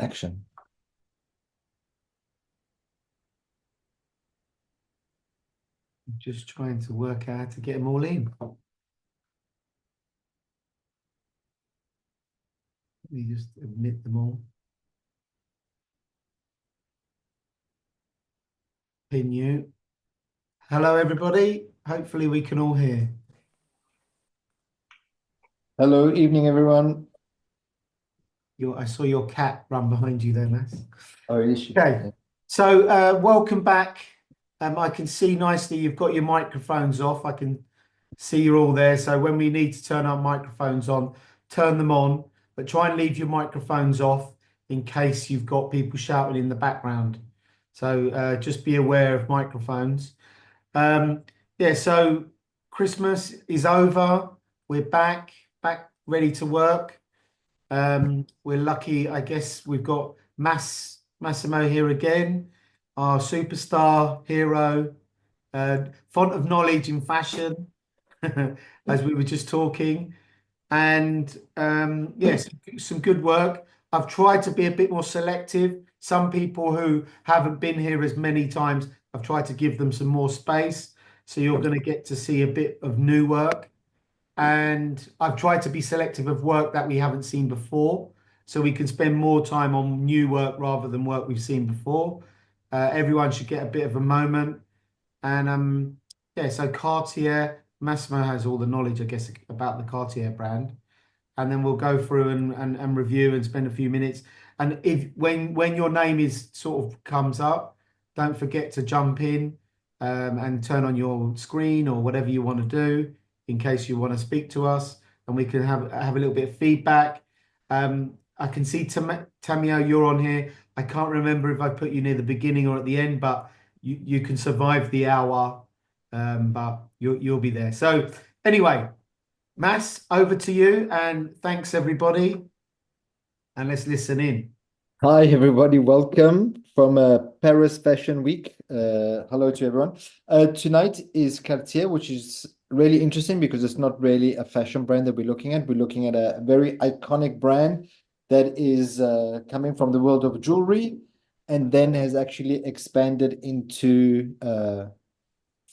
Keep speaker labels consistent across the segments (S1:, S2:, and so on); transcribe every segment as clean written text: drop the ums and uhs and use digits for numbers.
S1: Action.
S2: Just trying to work out how to get them all in. Let me just admit them all. Pin you. Hello, everybody. Hopefully we can all hear.
S1: Hello, evening, everyone.
S2: I saw your cat run behind you there, Mass.
S1: Oh, is she?
S2: Okay, so welcome back. I can see nicely you've got your microphones off. I can see you're all there. So when we need to turn our microphones on, turn them on, but try and leave your microphones off in case you've got people shouting in the background. So just be aware of microphones. Yeah, so Christmas is over. We're back ready to work. We're lucky, I guess we've got Massimo here again, our superstar hero, font of knowledge in fashion, as we were just talking. And yes, some good work. I've tried to be a bit more selective. Some people who haven't been here as many times, I've tried to give them some more space. So you're going to get to see a bit of new work. And I've tried to be selective of work that we haven't seen before, so we can spend more time on new work rather than work we've seen before. Everyone should get a bit of a moment. And yeah, so Cartier, Massimo has all the knowledge, I guess, about the Cartier brand. And then we'll go through and review and spend a few minutes. And if when your name is sort of comes up, don't forget to jump in and turn on your screen or whatever you want to do in case you want to speak to us, and we can have a little bit of feedback. I can see Tamio, you're on here. I can't remember if I put you near the beginning or at the end, but you can survive the hour, but you'll be there. So anyway, Mass, over to you, and thanks everybody, and let's listen in.
S1: Hi, everybody. Welcome from Paris Fashion Week. Hello to everyone. Tonight is Cartier, which is really interesting because it's not really a fashion brand that we're looking at. We're looking at a very iconic brand that is coming from the world of jewelry and then has actually expanded into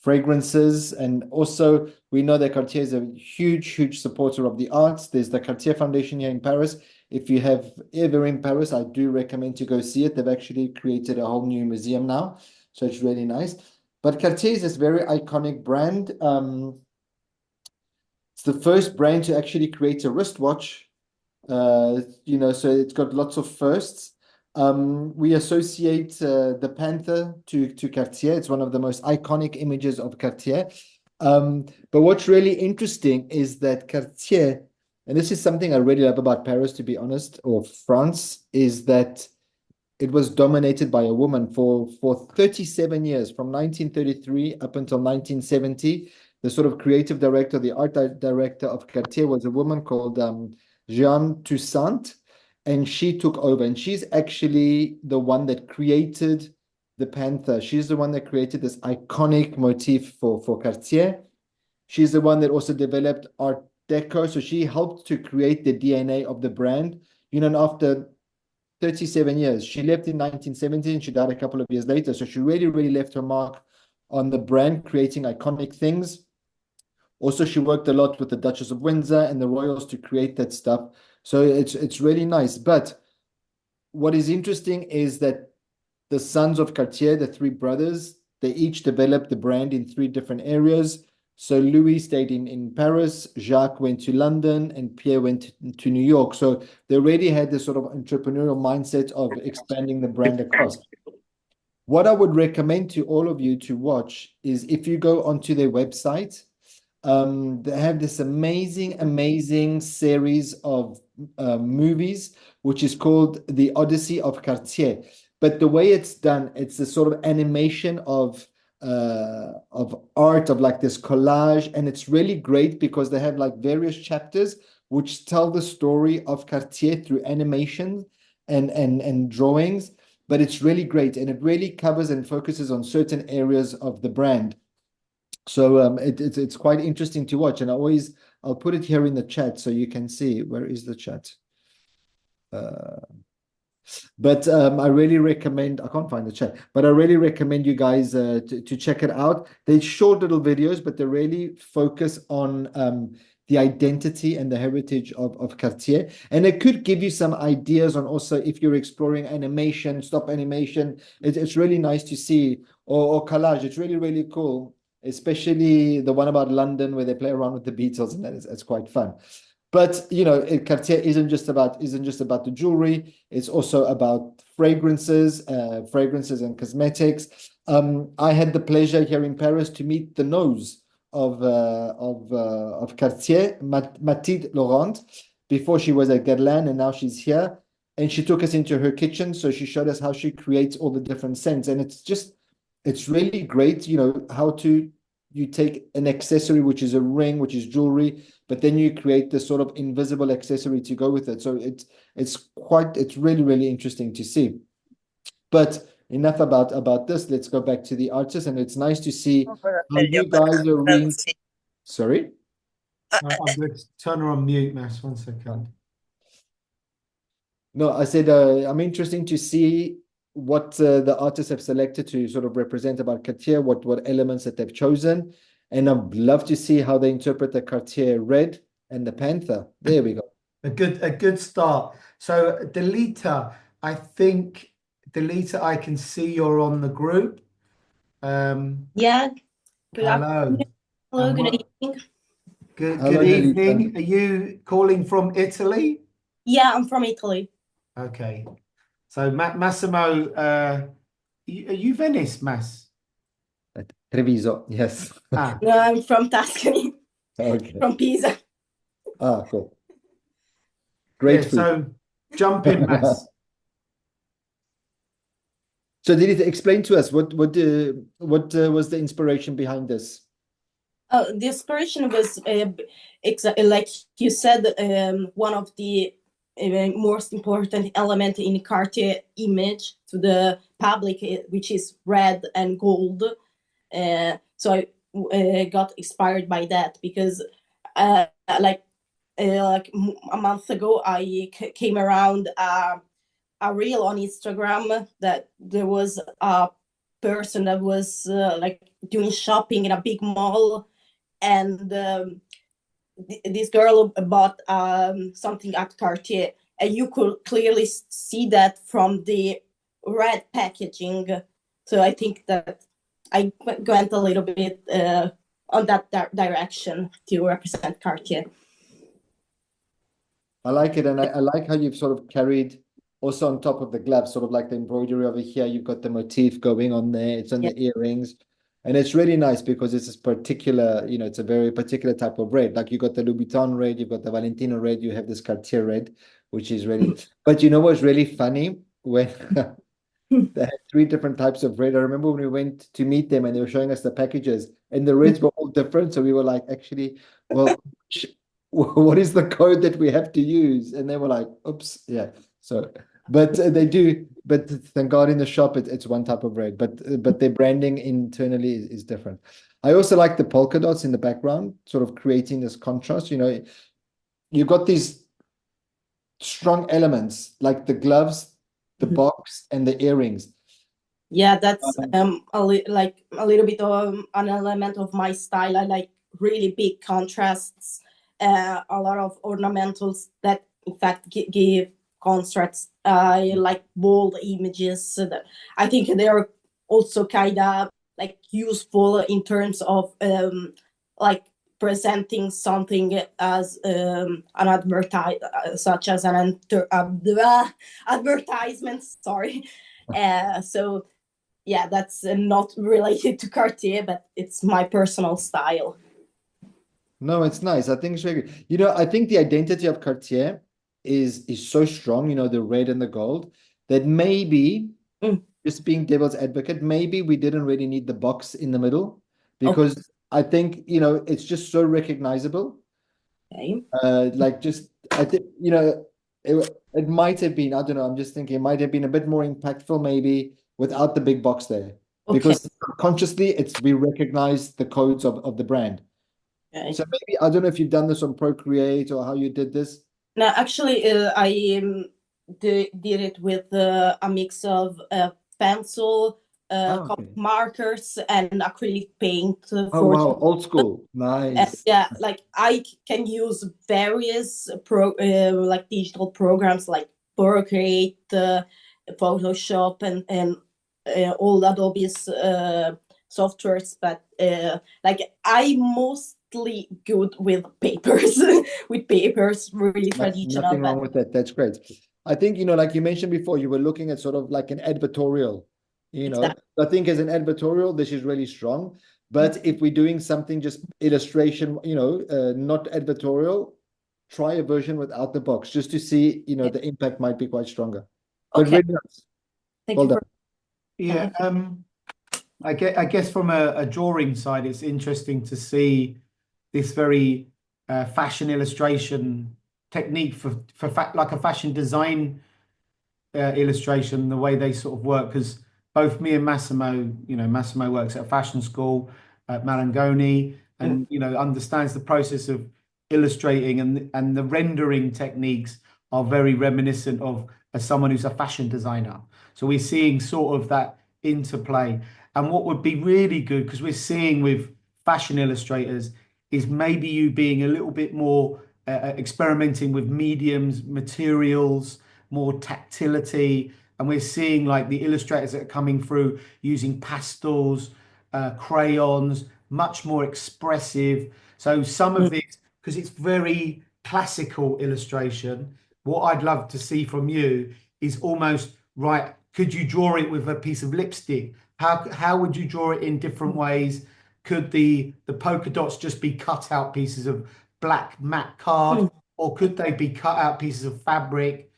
S1: fragrances. And also, we know that Cartier is a huge supporter of the arts. There's the Cartier Foundation here in Paris. If you have ever in Paris, I do recommend to go see it. They've actually created a whole new museum now, so it's really nice. But Cartier is this very iconic brand. It's the first brand to actually create a wristwatch. So it's got lots of firsts. We associate the panther to Cartier. It's one of the most iconic images of Cartier. But what's really interesting is that Cartier, and this is something I really love about Paris, to be honest, or France, is that it was dominated by a woman for 37 years, from 1933 up until 1970. The sort of creative director, the art director of Cartier was a woman called Jeanne Toussaint, and she took over. And she's actually the one that created the panther. She's the one that created this iconic motif for Cartier. She's the one that also developed Art Deco. So she helped to create the DNA of the brand. And after 37 years, she left in 1917. She died a couple of years later. So she really left her mark on the brand, creating iconic things. Also, she worked a lot with the Duchess of Windsor and the royals to create that stuff. So it's really nice. But what is interesting is that the sons of Cartier, the three brothers, they each developed the brand in three different areas. So Louis stayed in Paris, Jacques went to London, and Pierre went to New York. So they already had this sort of entrepreneurial mindset of expanding the brand across. What I would recommend to all of you to watch is if you go onto their website, they have this amazing series of movies, which is called The Odyssey of Cartier. But the way it's done, it's a sort of animation of art, of like this collage, and it's really great because they have like various chapters which tell the story of Cartier through animation and drawings. But it's really great, and it really covers and focuses on certain areas of the brand. So it's quite interesting to watch, and I'll put it here in the chat so you can see. Where is the chat? But I really recommend, I can't find the chat, but I really recommend you guys to check it out. They're short little videos, but they really focus on the identity and the heritage of Cartier. And it could give you some ideas on also if you're exploring animation, stop animation. It's really nice to see, or collage. It's really, really cool, especially the one about London where they play around with the Beatles, and that is it's quite fun. But you know, Cartier isn't just about the jewelry. It's also about fragrances and cosmetics. I had the pleasure here in Paris to meet the nose of Cartier, Mathilde Laurent, before she was at Guerlain, and now she's here. And she took us into her kitchen, so she showed us how she creates all the different scents, and it's really great. You know how to you take an accessory, which is a ring, which is jewelry, but then you create this sort of invisible accessory to go with it. So it's really, really interesting to see. But enough about this. Let's go back to the artist, and it's nice to see how you guys are sorry.
S2: I'm going to turn her on mute, Mass. 1 second.
S1: No, I said I'm interesting to see what the artists have selected to sort of represent about Cartier, what elements that they've chosen. And I'd love to see how they interpret the Cartier red and the panther. There we go.
S2: A good start. So Delita, I think Delita, I can see you're on the group.
S3: Yeah. Good afternoon.
S2: Hello.
S3: Hello,
S2: And
S3: good
S2: what-
S3: evening.
S2: Good
S1: Hello, Delita.
S2: evening. Are you calling from Italy?
S3: Yeah, I'm from Italy.
S2: Okay. So Massimo, are you Venice, Mass?
S1: Treviso, yes.
S2: Ah,
S3: No, I'm from Tuscany,
S1: Okay.
S3: from Pisa.
S1: Cool. Great
S2: yeah,
S1: food.
S2: so jump in, Mass.
S1: So did it explain to us what was the inspiration behind this?
S3: The inspiration was like you said, one of the most important element in Cartier image to the public, which is red and gold. So I got inspired by that because like a month ago, I came around a reel on Instagram that there was a person that was like doing shopping in a big mall, and this girl bought something at Cartier, and you could clearly see that from the red packaging. So I think that I went a little bit on that direction to represent Cartier.
S1: I like it, and I like how you've sort of carried also on top of the gloves, sort of like the embroidery over here. You've got the motif going on there. It's on the earrings, and it's really nice because it's this particular, you know, it's a very particular type of red. Like you got the Louboutin red, you've got the Valentino red, you have this Cartier red, which is really. But you know what's really funny when they had three different types of red. I remember when we went to meet them and they were showing us the packages, and the reds were all different. So we were like, actually, well. What is the code that we have to use? And they were like, oops, yeah. So, but they do, but thank God in the shop, it's one type of red, but their branding internally is different. I also like the polka dots in the background, sort of creating this contrast. You know, you've got these strong elements like the gloves, the box, and the earrings.
S3: Yeah, that's like a little bit of an element of my style. I like really big contrasts, a lot of ornamentals that in fact give contrasts. I like bold images. That I think they are also kind of like useful in terms of like presenting something as an such as an advertisement. Sorry. So yeah, that's not related to Cartier, but it's my personal style.
S1: No, it's nice. I think it's very good. You know, I think the identity of Cartier is so strong, you know, the red and the gold, that maybe just being devil's advocate, maybe we didn't really need the box in the middle because I think, you know, it's just so recognizable.
S3: Okay.
S1: Like just I think, you know, it might have been, I don't know, I'm just thinking it might have been a bit more impactful maybe without the big box there. Because consciously we recognize the codes of the brand.
S3: Okay.
S1: So maybe I don't know if you've done this on Procreate or how you did this.
S3: No, actually, I did it with a mix of pencil,
S1: Okay.
S3: markers, and acrylic paint
S1: Oh,
S3: for.
S1: wow. Old school. Nice.
S3: Yeah, like I can use various like digital programs like Procreate, Photoshop, and all Adobe's softwares, but like I'm mostly good with papers, with papers, really traditional,
S1: Nothing wrong
S3: but
S1: with that. That's great. I think, like you mentioned before, you were looking at sort of like an advertorial,
S3: exactly.
S1: I think as an advertorial, this is really strong. But if we're doing something just illustration, not advertorial, try a version without the box just to see, the impact might be quite stronger. But
S3: Okay,
S1: really nice.
S3: thank
S1: Well
S3: you
S1: done.
S3: for.
S2: Yeah, I guess from a drawing side, it's interesting to see this very fashion illustration technique like a fashion design illustration, the way they sort of work. Because both me and Massimo, Massimo works at a fashion school at Malangoni, and understands the process of illustrating, and the rendering techniques are very reminiscent of someone who's a fashion designer. So we're seeing sort of that interplay. And what would be really good, because we're seeing with fashion illustrators, is maybe you being a little bit more experimenting with mediums, materials, more tactility. And we're seeing like the illustrators that are coming through using pastels, crayons, much more expressive. So some of this, because it's very classical illustration, what I'd love to see from you is almost, right, could you draw it with a piece of lipstick? How would you draw it in different ways? Could the polka dots just be cut out pieces of black matte card, or could they be cut out pieces of fabric?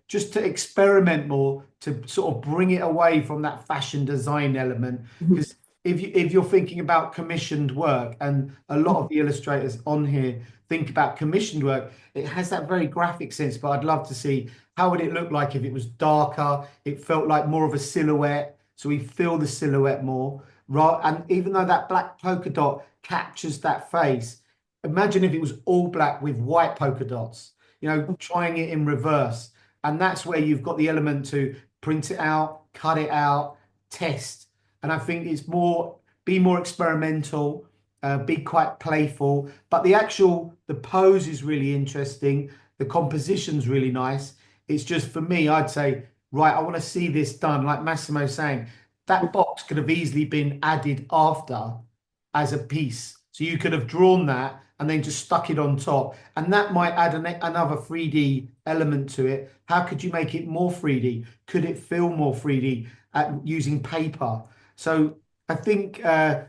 S2: Just to experiment more, to sort of bring it away from that fashion design element. Because if you're thinking about commissioned work, and a lot of the illustrators on here think about commissioned work, it has that very graphic sense. But I'd love to see, how would it look like if it was darker? It felt like more of a silhouette, so we feel the silhouette more. Right, and even though that black polka dot captures that face, imagine if it was all black with white polka dots, trying it in reverse. And that's where you've got the element to print it out, cut it out, test. And I think it's be more experimental, be quite playful. But the pose is really interesting. The composition's really nice. It's just, for me, I'd say, right, I want to see this done. Like Massimo's saying, that box could have easily been added after as a piece. So you could have drawn that and then just stuck it on top. And that might add another 3D element to it. How could you make it more 3D? Could it feel more 3D using paper? So I think a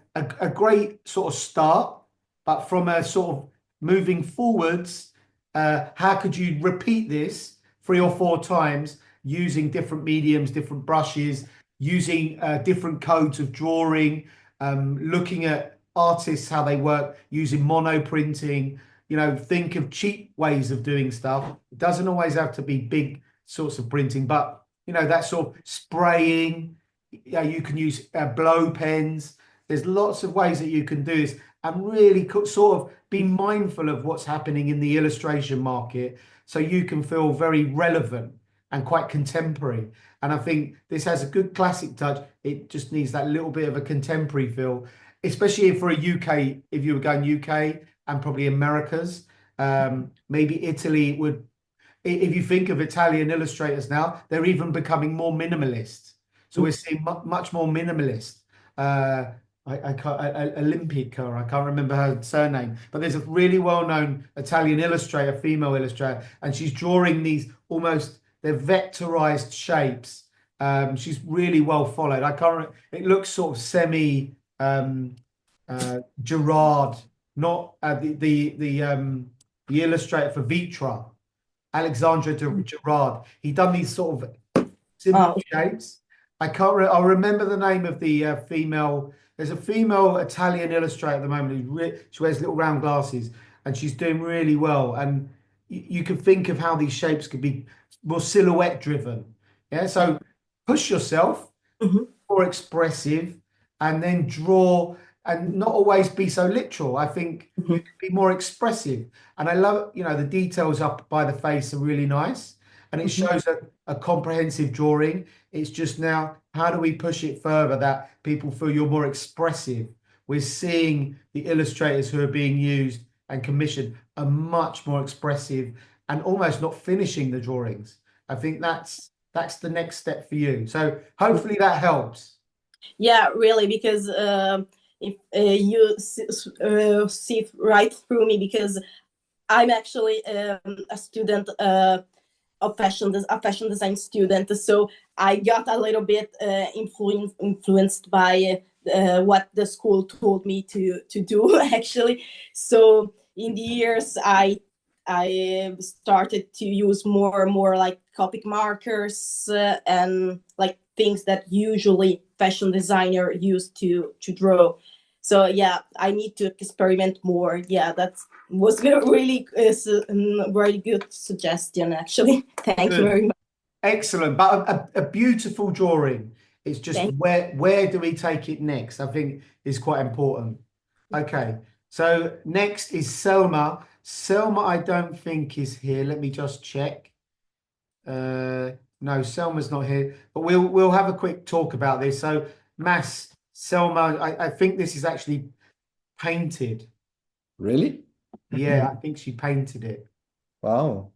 S2: great sort of start, but from a sort of moving forwards, how could you repeat this 3 or 4 times using different mediums, different brushes, using different codes of drawing, looking at artists, how they work, using mono printing, think of cheap ways of doing stuff. It doesn't always have to be big sorts of printing, but that sort of spraying. You can use blow pens. There's lots of ways that you can do this, and really sort of be mindful of what's happening in the illustration market, so you can feel very relevant and quite contemporary. And I think this has a good classic touch. It just needs that little bit of a contemporary feel, especially for a UK, if you were going UK and probably Americas. Maybe Italy would, if you think of Italian illustrators now, they're even becoming more minimalist. So we're seeing much more minimalist. I can't, Olimpica, I can't remember her surname, but there's a really well-known Italian illustrator, female illustrator, and she's drawing these almost, they're vectorized shapes. She's really well followed. It looks sort of semi Gerard, not the illustrator for Vitra, Alexandre Gerard. He done these sort of simple shapes. I'll remember the name of the female. There's a female Italian illustrator at the moment she wears little round glasses, and she's doing really well. And you can think of how these shapes could be more silhouette driven. Yeah, so push yourself, more expressive, and then draw, and not always be so literal. I think you can be more expressive. And I love, the details up by the face are really nice. and it
S1: Mhm.
S2: shows a comprehensive drawing. It's just now, how do we push it further that people feel you're more expressive? We're seeing the illustrators who are being used and commissioned are much more expressive and almost not finishing the drawings. I think that's the next step for you. So hopefully that helps.
S3: Yeah, really, because if you see right through me, because I'm actually a student of a fashion design student, so I got a little bit influenced by what the school told me to do actually. So in the years, I started to use more and more like Copic markers and like things that usually fashion designer used to draw. So yeah, I need to experiment more. Yeah, that was really very good suggestion actually. Thank you
S2: Good.
S3: very much.
S2: Excellent, but a beautiful drawing. It's just
S3: Thank
S2: where do we take it next? I think is quite important. Okay, so next is Selma. Selma, I don't think is here. Let me just check. No, Selma's not here, but we'll have a quick talk about this. So, Mass, Selma, I think this is actually painted.
S1: Really?
S2: Yeah, I think she painted it.
S1: Wow.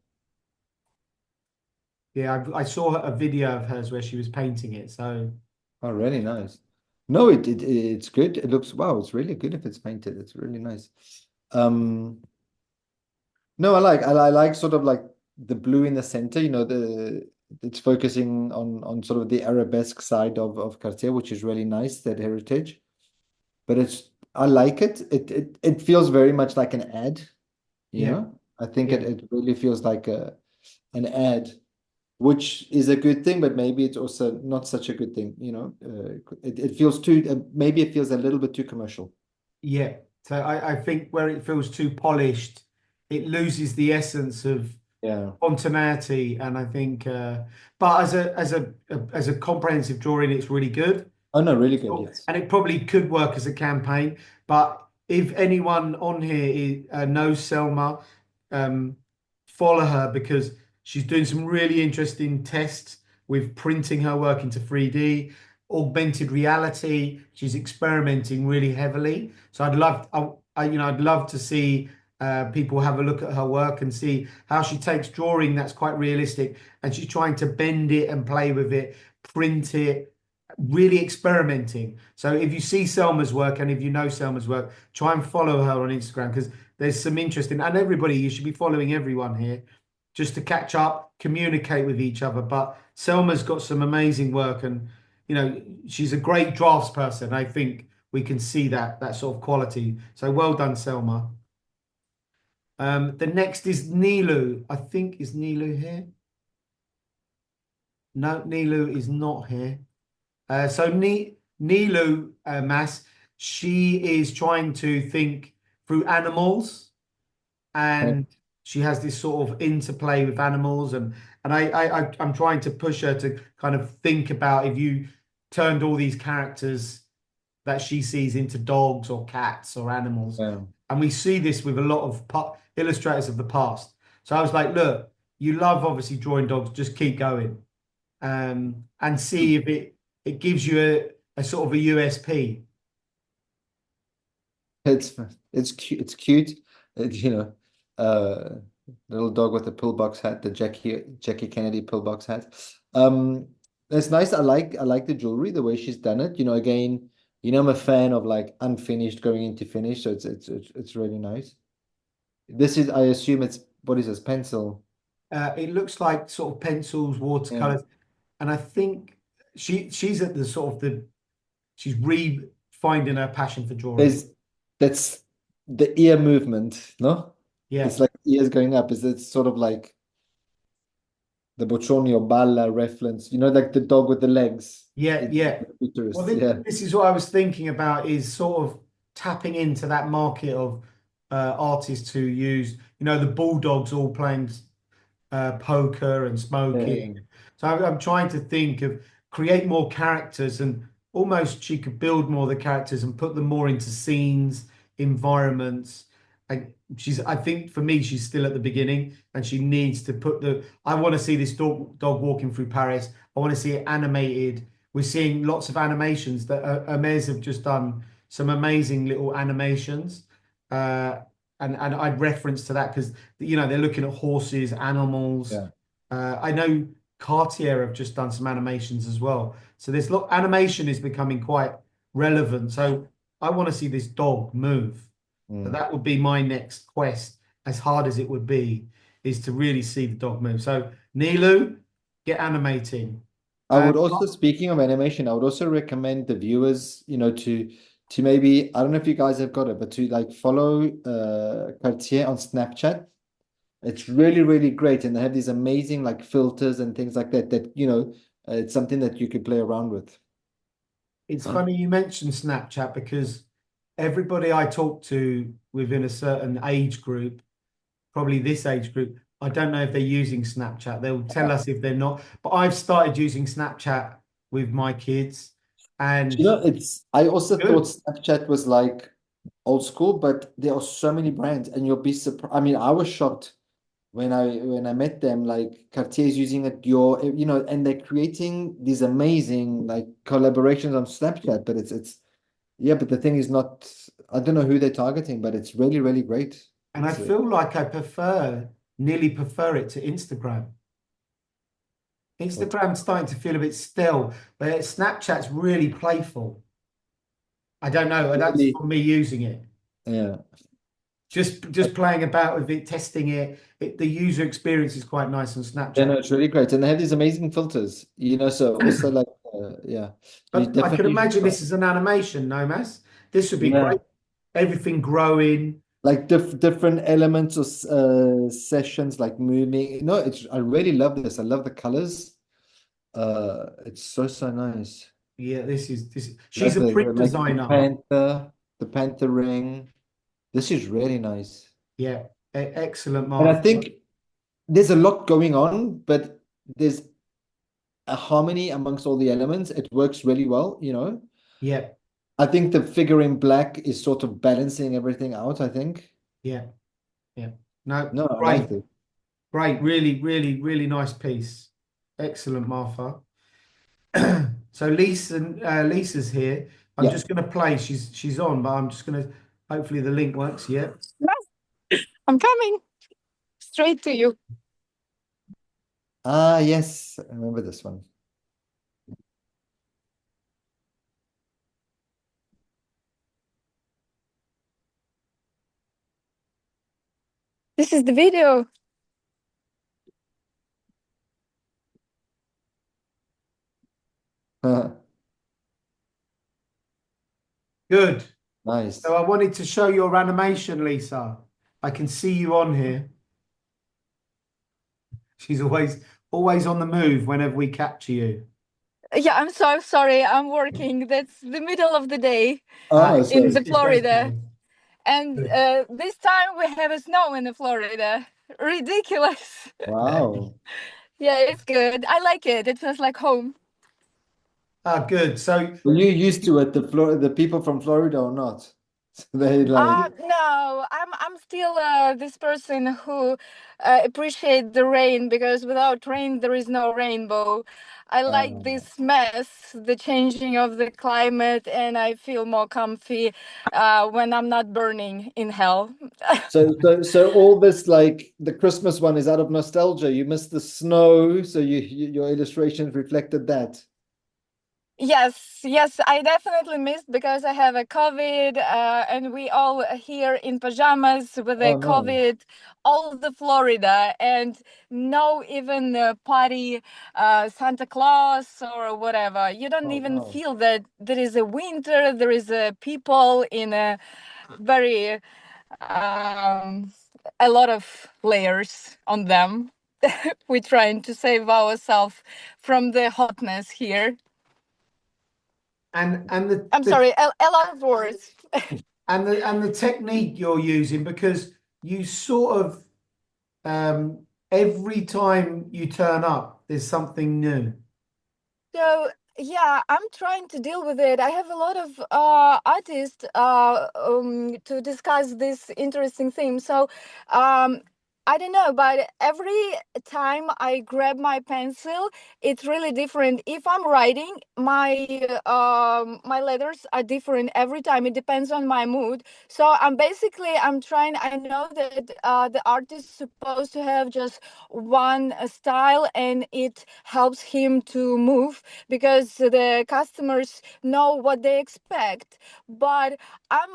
S2: Yeah, I saw a video of hers where she was painting it. So.
S1: Oh, really nice. No, it's good. It looks wow, it's really good if it's painted. It's really nice. Um, no, I like sort of like the blue in the center, it's focusing on sort of the arabesque side of Cartier, which is really nice, that heritage. But I like it. It feels very much like an ad, you
S2: Yeah,
S1: know? I think
S2: yeah,
S1: it really feels like an ad, which is a good thing, but maybe it's also not such a good thing, it feels maybe it feels a little bit too commercial.
S2: yeah. So I think where it feels too polished, it loses the essence of
S1: Yeah.
S2: spontaneity. And I think, but as a comprehensive drawing, it's really good.
S1: Oh no, really good, yes.
S2: And it probably could work as a campaign. But if anyone on here knows Selma, um, follow her because she's doing some really interesting tests with printing her work into 3D, augmented reality. She's experimenting really heavily. So I'd love to see people have a look at her work and see how she takes drawing that's quite realistic and she's trying to bend it and play with it, print it, really experimenting. So if you see Selma's work and if you know Selma's work, try and follow her on Instagram because there's some interesting, and everybody, you should be following everyone here just to catch up, communicate with each other. But Selma's got some amazing work and she's a great drafts person. I think we can see that sort of quality. So well done, Selma. The next is Nilu. I think is Nilu here? No, Nilu is not here. So Nilu Mas, she is trying to think through animals,
S1: Okay.
S2: and she has this sort of interplay with animals, and I'm trying to push her to kind of think about if you turned all these characters that she sees into dogs or cats or animals,
S1: Yeah.
S2: and we see this with a lot of illustrators of the past. So I was like, look, you love obviously drawing dogs, just keep going, and see if it gives you a sort of a USP.
S1: It's it's cute. It's cute. You know, uh, little dog with the pillbox hat, the Jackie Kennedy pillbox hat. Um, it's nice. I like the jewelry, the way she's done it. Again, I'm a fan of like unfinished going into finish, so it's really nice. This is, I assume it's what is this, pencil?
S2: It looks like sort of pencils,
S1: Yeah.
S2: watercolors, and I think she's at the sort of she's re-finding her passion for drawing.
S1: There's that's the ear movement, no?
S2: Yeah,
S1: It's like ears going up. Is it sort of like the Bocconi Balla reference, like the dog with the legs.
S2: yeah,
S1: It's
S2: yeah. Well,
S1: futurist, yeah.
S2: this is what I was thinking about is sort of tapping into that market of artists who use, the bulldogs all playing poker and
S1: Yeah.
S2: smoking. So I'm trying to think of create more characters and almost she could build more of the characters and put them more into scenes, environments. I think for me, she's still at the beginning, and she needs to put I want to see this dog walking through Paris. I want to see it animated. We're seeing lots of animations that Hermes have just done some amazing little animations. And I'd reference to that because they're looking at horses, animals.
S1: Yeah.
S2: I know Cartier have just done some animations as well. So animation is becoming quite relevant. So I want to see this dog move. So that would be my next quest, as hard as it would be, is to really see the dog move. So Nilu, get animating.
S1: I would also, speaking of animation, I would also recommend the viewers, to maybe, I don't know if you guys have got it, but to like follow Cartier on Snapchat. It's really, really great. And they have these amazing like filters and things like that, it's something that you could play around with.
S2: It's funny you mentioned Snapchat because everybody I talk to within a certain age group, probably this age group, I don't know if they're using Snapchat. They'll tell us if they're not. But I've started using Snapchat with my kids, and
S1: I also
S2: good.
S1: thought Snapchat was like old school, but there are so many brands, and you'll be surprised. I mean, I was shocked when I met them. Like Cartier's using it, and they're creating these amazing like collaborations on Snapchat. But yeah, but the thing is not. I don't know who they're targeting, but it's really, really great.
S2: And I feel like I nearly prefer it to Instagram. Instagram's starting to feel a bit still, but Snapchat's really playful. I don't know. That's
S1: Really,
S2: for me using it.
S1: yeah.
S2: Just playing about with it, testing it. The user experience is quite nice on Snapchat.
S1: Yeah, no, it's really great. And they have these amazing filters, so also like, yeah. So you
S2: But I could
S1: definitely should
S2: imagine
S1: try.
S2: this is an animation, no mess. This would be
S1: Yeah.
S2: great. Everything growing.
S1: Like different elements or sessions like moving. No, I really love this. I love the colors. It's so, so nice.
S2: Yeah, this is. She's
S1: Love
S2: a print
S1: like
S2: designer.
S1: the panther ring. This is really nice.
S2: Yeah, excellent,
S1: And I
S2: Martha.
S1: think there's a lot going on, but there's a harmony amongst all the elements. It works really well.
S2: Yeah,
S1: I think the figure in black is sort of balancing everything out, I think.
S2: yeah, yeah. No,
S1: No, I
S2: great,
S1: like it.
S2: great. Really, really, really nice piece. Excellent, Martha. So Lisa's here. I'm
S1: Yeah.
S2: just going to play. She's on, but I'm just going to. Hopefully the link works. Yeah.
S4: I'm coming straight to you.
S1: Ah, yes. I remember this one.
S4: This is the video.
S2: Good.
S1: Nice.
S2: So I wanted to show your animation, Lisa. I can see you on here. She's always on the move whenever we capture you.
S4: Yeah, I'm so sorry. I'm working. That's the middle of the day
S1: Oh,
S4: in
S1: so
S4: the Florida.
S2: Okay.
S4: And this time we have a snow in the Florida. Ridiculous.
S1: wow.
S4: Yeah, it's good. I like it. It feels like home.
S2: Good. So
S1: Were you used to it, the people from Florida or not? So they like,
S4: No, I'm still this person who appreciate the rain because without rain there is no rainbow. I like this mess, the changing of the climate, and I feel more comfy when I'm not burning in hell.
S1: so all this like the Christmas one is out of nostalgia. You missed the snow, so your illustrations reflected that.
S4: Yes, I definitely missed because I have a COVID, and we all here in pajamas with the
S1: Oh no.
S4: COVID, all of the Florida, and no even party, Santa Claus or whatever. You don't
S1: Oh
S4: even
S1: wow.
S4: feel that there is a winter, there is a people in a very, a lot of layers on them. We're trying to save ourselves from the hotness here.
S2: and
S4: I'm sorry, a lot of words.
S2: and the technique you're using, because you sort of every time you turn up, there's something new.
S4: So yeah, I'm trying to deal with it. I have a lot of artists to discuss this interesting theme. So um, I don't know, but every time I grab my pencil, it's really different. If I'm writing, my letters are different every time. It depends on my mood. So I'm trying. I know that the artist is supposed to have just one style, and it helps him to move because the customers know what they expect. But I'm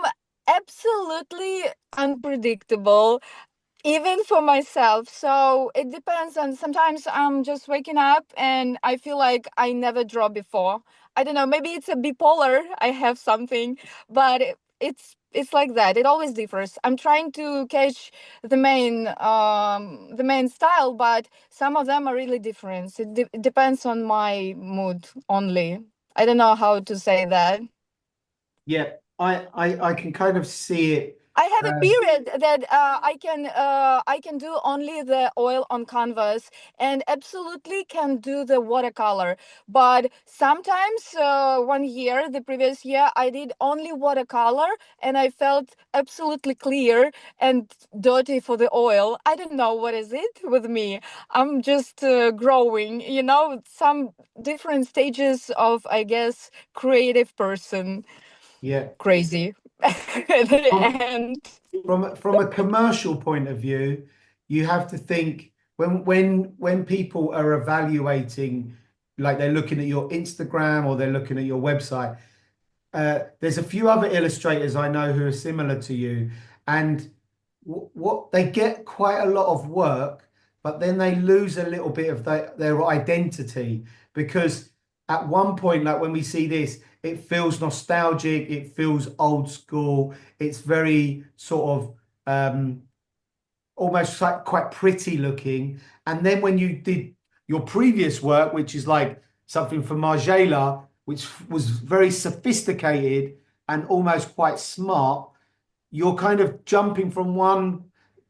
S4: absolutely unpredictable, even for myself. So it depends on, sometimes I'm just waking up and I feel like I never draw before. I don't know, maybe it's a bipolar, I have something, but it's like that. It always differs. I'm trying to catch the main style, but some of them are really different. It depends on my mood only. I don't know how to say that.
S2: Yeah, I can kind of see it.
S4: I have a period that I can do only the oil on canvas and absolutely can do the watercolor. But sometimes one year, the previous year, I did only watercolor and I felt absolutely clear and dirty for the oil. I don't know what is it with me. I'm just growing, some different stages of, I guess, creative person.
S2: Yeah.
S4: Crazy. At the end.
S2: From a commercial point of view, you have to think when people are evaluating, like they're looking at your Instagram or they're looking at your website. There's a few other illustrators I know who are similar to you, and what they get quite a lot of work, but then they lose a little bit of their identity, because at one point, like when we see this, it feels nostalgic, it feels old school, it's very sort of almost like quite pretty looking. And then when you did your previous work, which is like something for Margiela, which was very sophisticated and almost quite smart, you're kind of jumping from one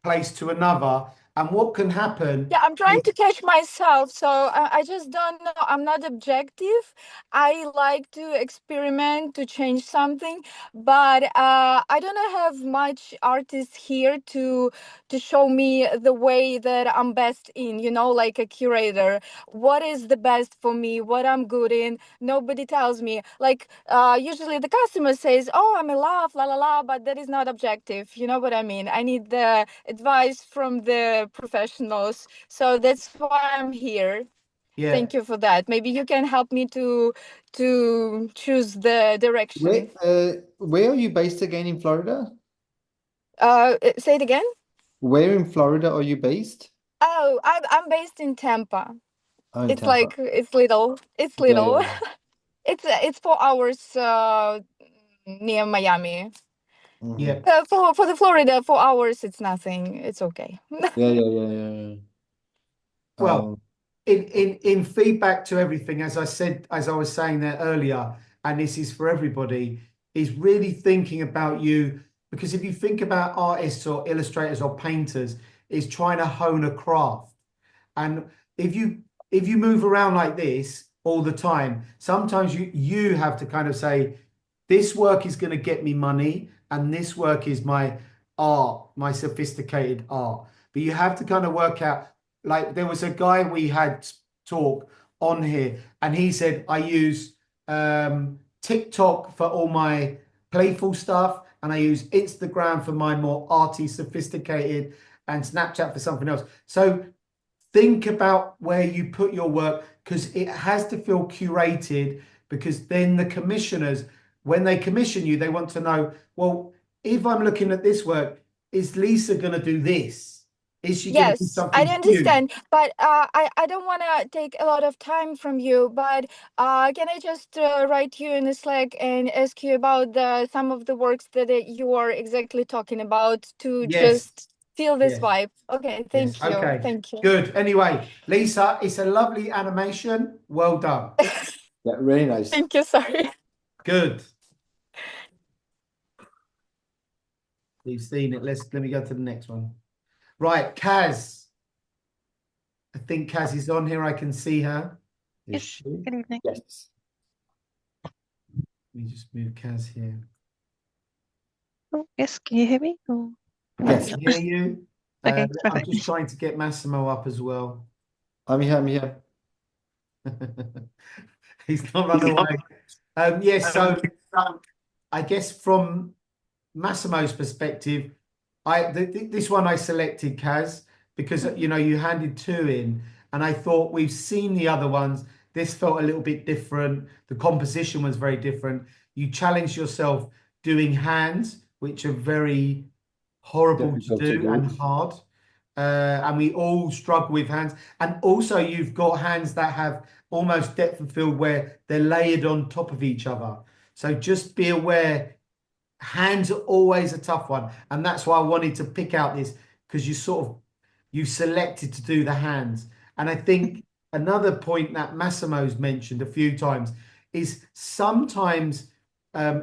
S2: place to another. And what can happen
S4: Yeah, I'm trying
S2: is,
S4: to catch myself. So I just don't know. I'm not objective. I like to experiment, to change something, but I don't have much artists here to show me the way that I'm best in, like a curator. What is the best for me, what I'm good in? Nobody tells me. Like usually the customer says, "Oh, I'm in love, la la la," but that is not objective. You know what I mean? I need the advice from the professionals. So that's why I'm here.
S2: yeah.
S4: Thank you for that. Maybe you can help me to choose the
S1: Where
S4: direction.
S1: where are you based again in Florida?
S4: Say it again.
S1: Where in Florida are you based?
S4: Oh, I'm based in Tampa.
S1: Oh, in
S4: It's
S1: Tampa.
S4: like it's little. It's
S1: Yeah,
S4: little.
S1: yeah.
S4: It's 4 hours near Miami.
S2: Yeah.
S1: Mhm.
S4: For the Florida, 4 hours, it's nothing. It's okay.
S1: Yeah, yeah, yeah, yeah, yeah.
S2: Well,
S1: Um,
S2: in feedback to everything, as I said, as I was saying there earlier, and this is for everybody, is really thinking about you. Because if you think about artists or illustrators or painters, is trying to hone a craft. And if you move around like this all the time, sometimes you have to kind of say, this work is going to get me money, and this work is my art, my sophisticated art. But you have to kind of work out, like there was a guy we had talk on here, and he said, I use TikTok for all my playful stuff, and I use Instagram for my more arty, sophisticated, and Snapchat for something else. So think about where you put your work, because it has to feel curated, because then the commissioners, when they commission you, they want to know, well, if I'm looking at this work, is Lisa going to do this? Is she going to do
S4: Yes, I
S2: something huge?
S4: understand, but I don't want to take a lot of time from you. But can I just write you in a Slack and ask you about some of the works that you are exactly talking about to
S2: Yes,
S4: just feel this
S2: yes,
S4: vibe? Okay,
S2: yes.
S4: thank you,
S2: Okay,
S4: thank you.
S2: good. Anyway, Lisa, it's a lovely animation. Well done.
S1: yeah, really nice.
S4: Thank you. Sorry.
S2: Good. You've seen it. Let me go to the next one. Right, Kaz. I think Kaz is on here. I can see her. Is
S5: Yes,
S2: she?
S5: good evening.
S1: Yes.
S2: Let me just move Kaz here.
S5: Oh, yes, can you hear me? Oh,
S2: I
S1: Yes,
S2: can hear you.
S5: okay,
S2: I'm
S5: perfect.
S2: just trying to get Massimo up as well.
S1: I'm here. I'm here.
S2: He's not run away. Yes, so I guess from Massimo's perspective, this one I selected, Kaz, because you know you handed two in, and I thought we've seen the other ones. This felt a little bit different. The composition was very different. You challenged yourself doing hands, which are very horrible to
S1: Difficult to
S2: do
S1: do.
S2: and hard. And we all struggle with hands. And also, you've got hands that have almost depth of field where they're layered on top of each other. So just be aware, hands are always a tough one. And that's why I wanted to pick out this, because you selected to do the hands. And I think another point that Massimo's mentioned a few times is sometimes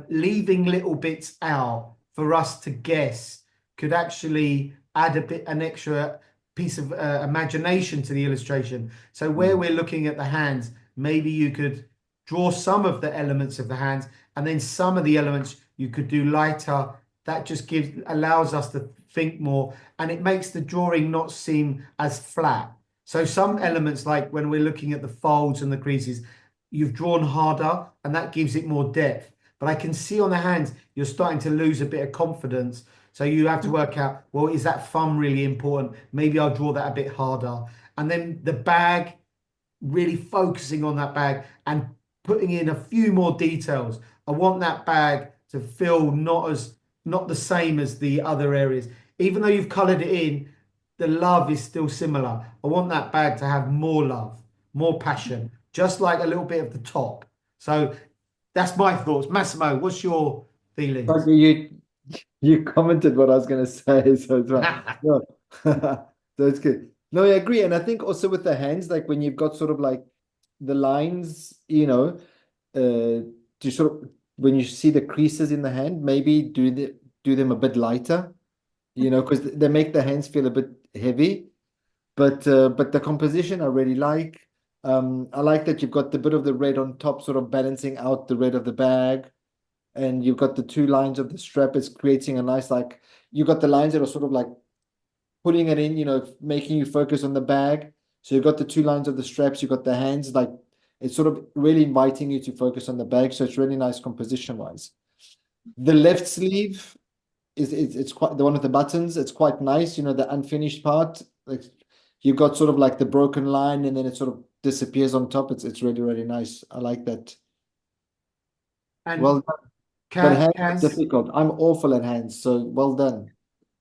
S2: leaving little bits out for us to guess could actually add an extra piece of imagination to the illustration. So where we're looking at the hands, maybe you could draw some of the elements of the hands, and then some of the elements you could do lighter. That just allows us to think more, and it makes the drawing not seem as flat. So some elements, like when we're looking at the folds and the creases, you've drawn harder, and that gives it more depth. But I can see on the hands, you're starting to lose a bit of confidence. So you have to work out, well, is that thumb really important? Maybe I'll draw that a bit harder. And then the bag, really focusing on that bag and putting in a few more details. I want that bag to feel not the same as the other areas. Even though you've colored it in, the love is still similar. I want that bag to have more love, more passion, just like a little bit of the top. So that's my thoughts. Massimo, what's your feelings?
S1: Okay, you commented what I was going to say, so it's right. No. So it's good. No, I agree, and I think also with the hands, like when you've got sort of like the lines, to sort of when you see the creases in the hand, maybe do them a bit lighter, because they make the hands feel a bit heavy. But the composition I really like. I like that you've got the bit of the red on top, sort of balancing out the red of the bag, and you've got the two lines of the strap. It's creating a nice, like, you've got the lines that are sort of like putting it in, making you focus on the bag. So you've got the two lines of the straps, you've got the hands, like it's sort of really inviting you to focus on the bag. So it's really nice composition wise. The left sleeve it's quite the one with the buttons. It's quite nice, the unfinished part. Like you've got sort of like the broken line, and then it sort of disappears on top. It's really, really nice. I like that.
S2: And
S1: Well done. But hands are
S2: Kaz,
S1: difficult. I'm awful at hands, so well done.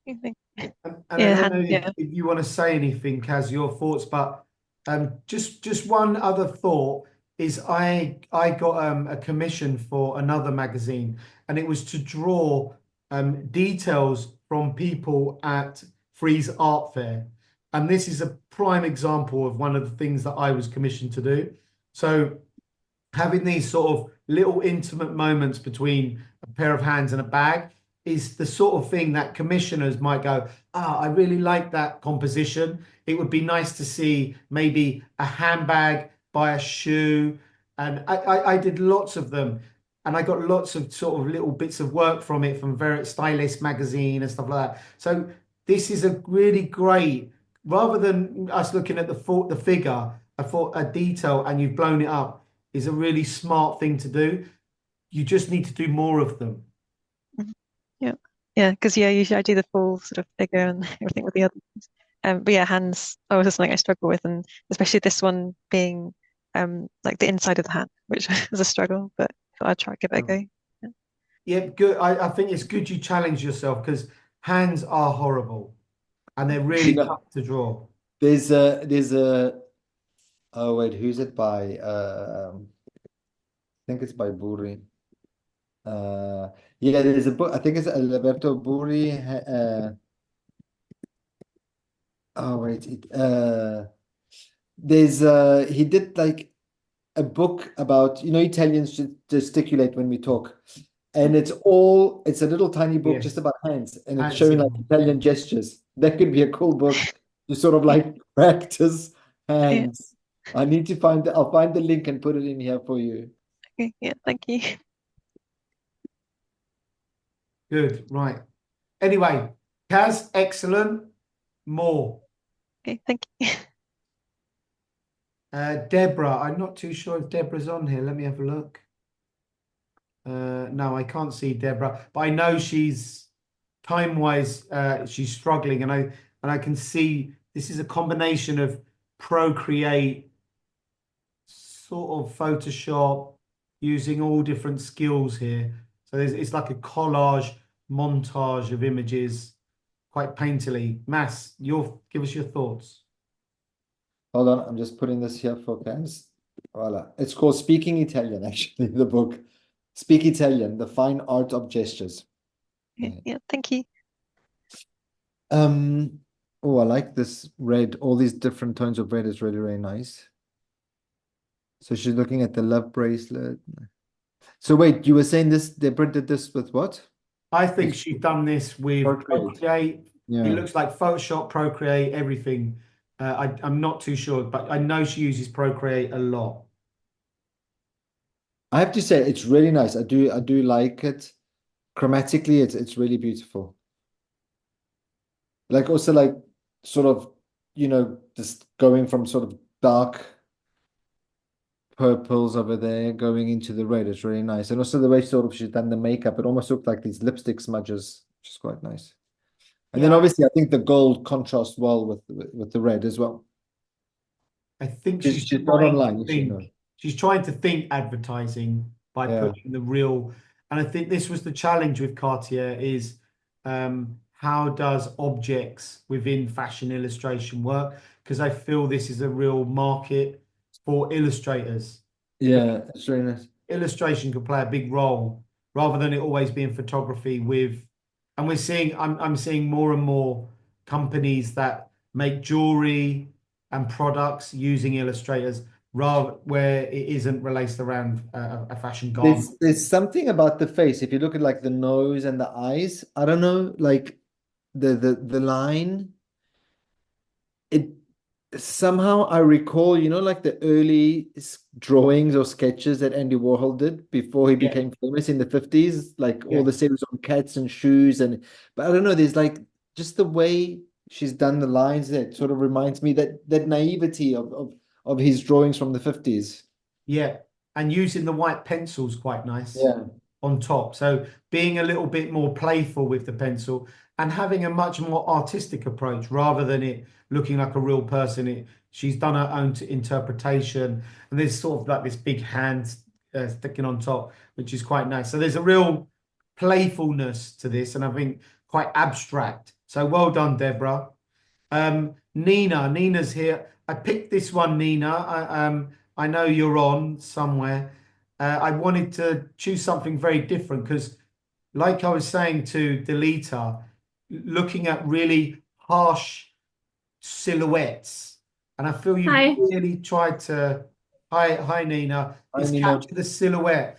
S2: and
S5: Yeah,
S2: I don't know
S5: yeah.
S2: if you want to say anything, Kaz, your thoughts, but just one other thought is I got a commission for another magazine, and it was to draw details from people at Frieze Art Fair. And this is a prime example of one of the things that I was commissioned to do. So having these sort of little intimate moments between a pair of hands and a bag is the sort of thing that commissioners might go, I really like that composition. It would be nice to see maybe a handbag by a shoe. And I did lots of them. And I got lots of sort of little bits of work from it, from various Stylist magazine and stuff like that. So this is a really great, rather than us looking at the figure, I thought a detail and you've blown it up is a really smart thing to do. You just need to do more of them.
S5: Yeah, because usually I do the full sort of figure and everything with the other ones. But yeah, hands are also something I struggle with, and especially this one being like the inside of the hand, which is a struggle, but I'll try to give it a go.
S2: Yeah, good. I think it's good you challenge yourself, because hands are horrible and they're really tough to draw.
S1: There's a oh wait, who's it by? I think it's by Buri. Yeah, there's a book. I think it's Alberto Buri. Oh wait, there's he did like a book about, Italians gesticulate when we talk, and it's a little tiny book just
S2: Yes.
S1: about hands, and it's
S2: Hands,
S1: showing
S2: yeah.
S1: like Italian gestures. That could be a cool book to sort of like practice hands. I'll find the link and put it in here for you.
S5: Okay, yeah, thank you.
S2: Good. Right. Anyway, Kaz, excellent. More.
S5: Okay, thank you.
S2: Deborah, I'm not too sure if Deborah's on here. Let me have a look. No, I can't see Deborah, but I know she's time-wise, she's struggling, and I can see this is a combination of Procreate, sort of Photoshop, using all different skills here. So it's like a collage montage of images, quite painterly. Mas, give us your thoughts.
S1: Hold on, I'm just putting this here for fans. Voila. It's called Speaking Italian, actually, the book. Speak Italian, the fine art of gestures.
S5: Okay, yeah, thank you.
S1: Oh, I like this red. All these different tones of red is really, really nice. So she's looking at the love bracelet. So wait, you were saying this, Deborah did this with what?
S2: I think she's done this with Procreate. It
S1: Yeah.
S2: looks like Photoshop, Procreate, everything. I'm not too sure, but I know she uses Procreate a lot.
S1: I have to say it's really nice. I do like it. Chromatically, it's really beautiful. Like also like sort of, just going from sort of dark purples over there going into the red. It's really nice. And also the way sort of she's done the makeup, it almost looked like these lipstick smudges, which is quite nice. And then obviously I think the gold contrasts well with the red as well.
S2: I think
S1: She's not online,
S2: she's trying to think advertising by putting the real, and I think this was the challenge with Cartier is how does objects within fashion illustration work? Because I feel this is a real market for illustrators.
S1: Yeah, it's really nice.
S2: Illustration could play a big role rather than it always being photography and I'm seeing more and more companies that make jewelry and products using illustrators rather where it isn't related around a fashion garment.
S1: There's something about the face. If you look at like the nose and the eyes, I don't know, like the line, it somehow I recall, like the early drawings or sketches that Andy Warhol did before he became famous in the 50s, like all the series on cats and shoes but I don't know, there's like just the way she's done the lines that sort of reminds me that naivety of his drawings from the 50s.
S2: Yeah, and using the white pencils quite nice.
S1: Yeah.
S2: On top. So being a little bit more playful with the pencil and having a much more artistic approach rather than it looking like a real person. She's done her own interpretation, and there's sort of like this big hand sticking on top, which is quite nice. So there's a real playfulness to this, and I think quite abstract. So well done, Deborah. Nina's here. I picked this one, Nina. I know you're on somewhere. I wanted to choose something very different because, like I was saying to Delita, looking at really harsh silhouettes, and I feel you really tried to. Hi, Nina. It's capture the silhouette.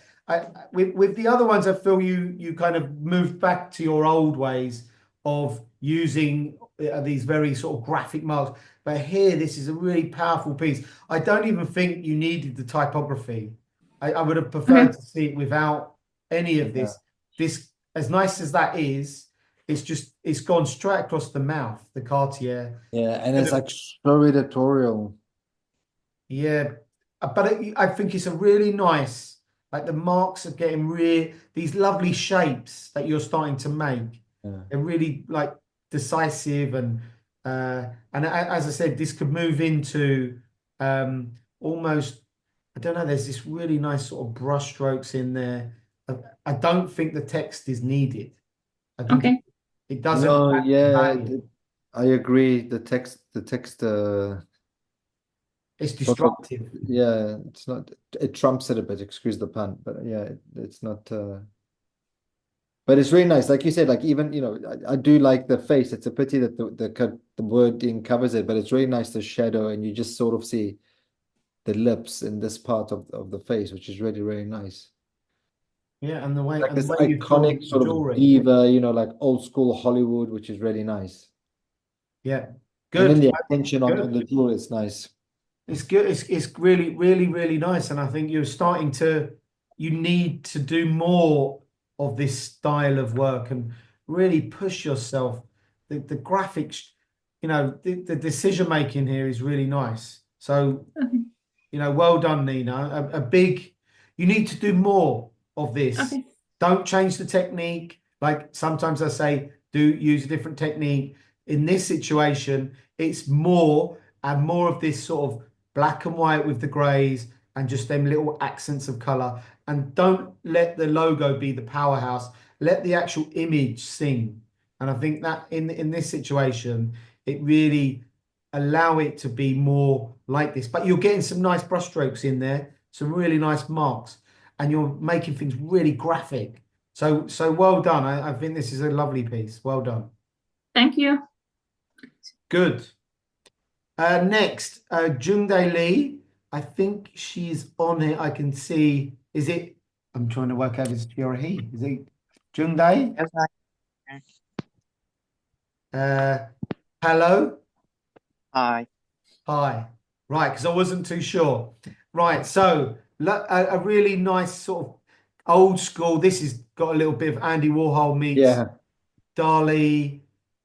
S2: With the other ones, I feel you kind of moved back to your old ways of using these very sort of graphic marks. But here, this is a really powerful piece. I don't even think you needed the typography. I would have preferred to see it without any of this. This, as nice as that is, it's gone straight across the mouth, the Cartier.
S1: Yeah, and it's like so editorial.
S2: Yeah, but I think it's a really nice, like the marks are getting these lovely shapes that you're starting to make.
S1: Yeah.
S2: They're really like decisive and as I said, this could move into almost. I don't know, there's this really nice sort of brush strokes in there. I don't think the text is needed. I think it doesn't.
S1: No, yeah, I agree. The text
S2: it's disruptive.
S1: Yeah, it's not, it trumps it a bit, excuse the pun, but yeah, it's not but it's really nice. Like you said, like even, I do like the face. It's a pity that the wording covers it, but it's really nice the shadow and you just sort of see the lips in this part of the face, which is really, really nice.
S2: Yeah, and the way
S1: like this
S2: you
S1: iconic sort of diva, like old school Hollywood, which is really nice.
S2: Yeah,
S1: good. And then the
S2: attention
S1: on the jewel is nice.
S2: It's good. It's really, really, really nice. And I think you need to do more of this style of work and really push yourself. The graphics, the decision making here is really nice. So,
S6: Okay.
S2: Well done, Nina. You need to do more of this.
S6: Okay.
S2: Don't change the technique. Like sometimes I say, use a different technique. In this situation, it's more and more of this sort of black and white with the grays and just them little accents of color. And don't let the logo be the powerhouse. Let the actual image sing. And I think that in this situation, it really allow it to be more like this. But you're getting some nice brushstrokes in there, some really nice marks, and you're making things really graphic. So well done. I think this is a lovely piece. Well done.
S6: Thank you.
S2: Good. Next, Jungdae Lee. I think she's on it. I can see. Is it? I'm trying to work out if it's she or a he. Is it Jungdae?
S7: Yes,
S2: Hello.
S7: hi.
S2: Hi. Right, because I wasn't too sure. Right, so a really nice sort of old school. This has got a little bit of Andy Warhol meets Dali,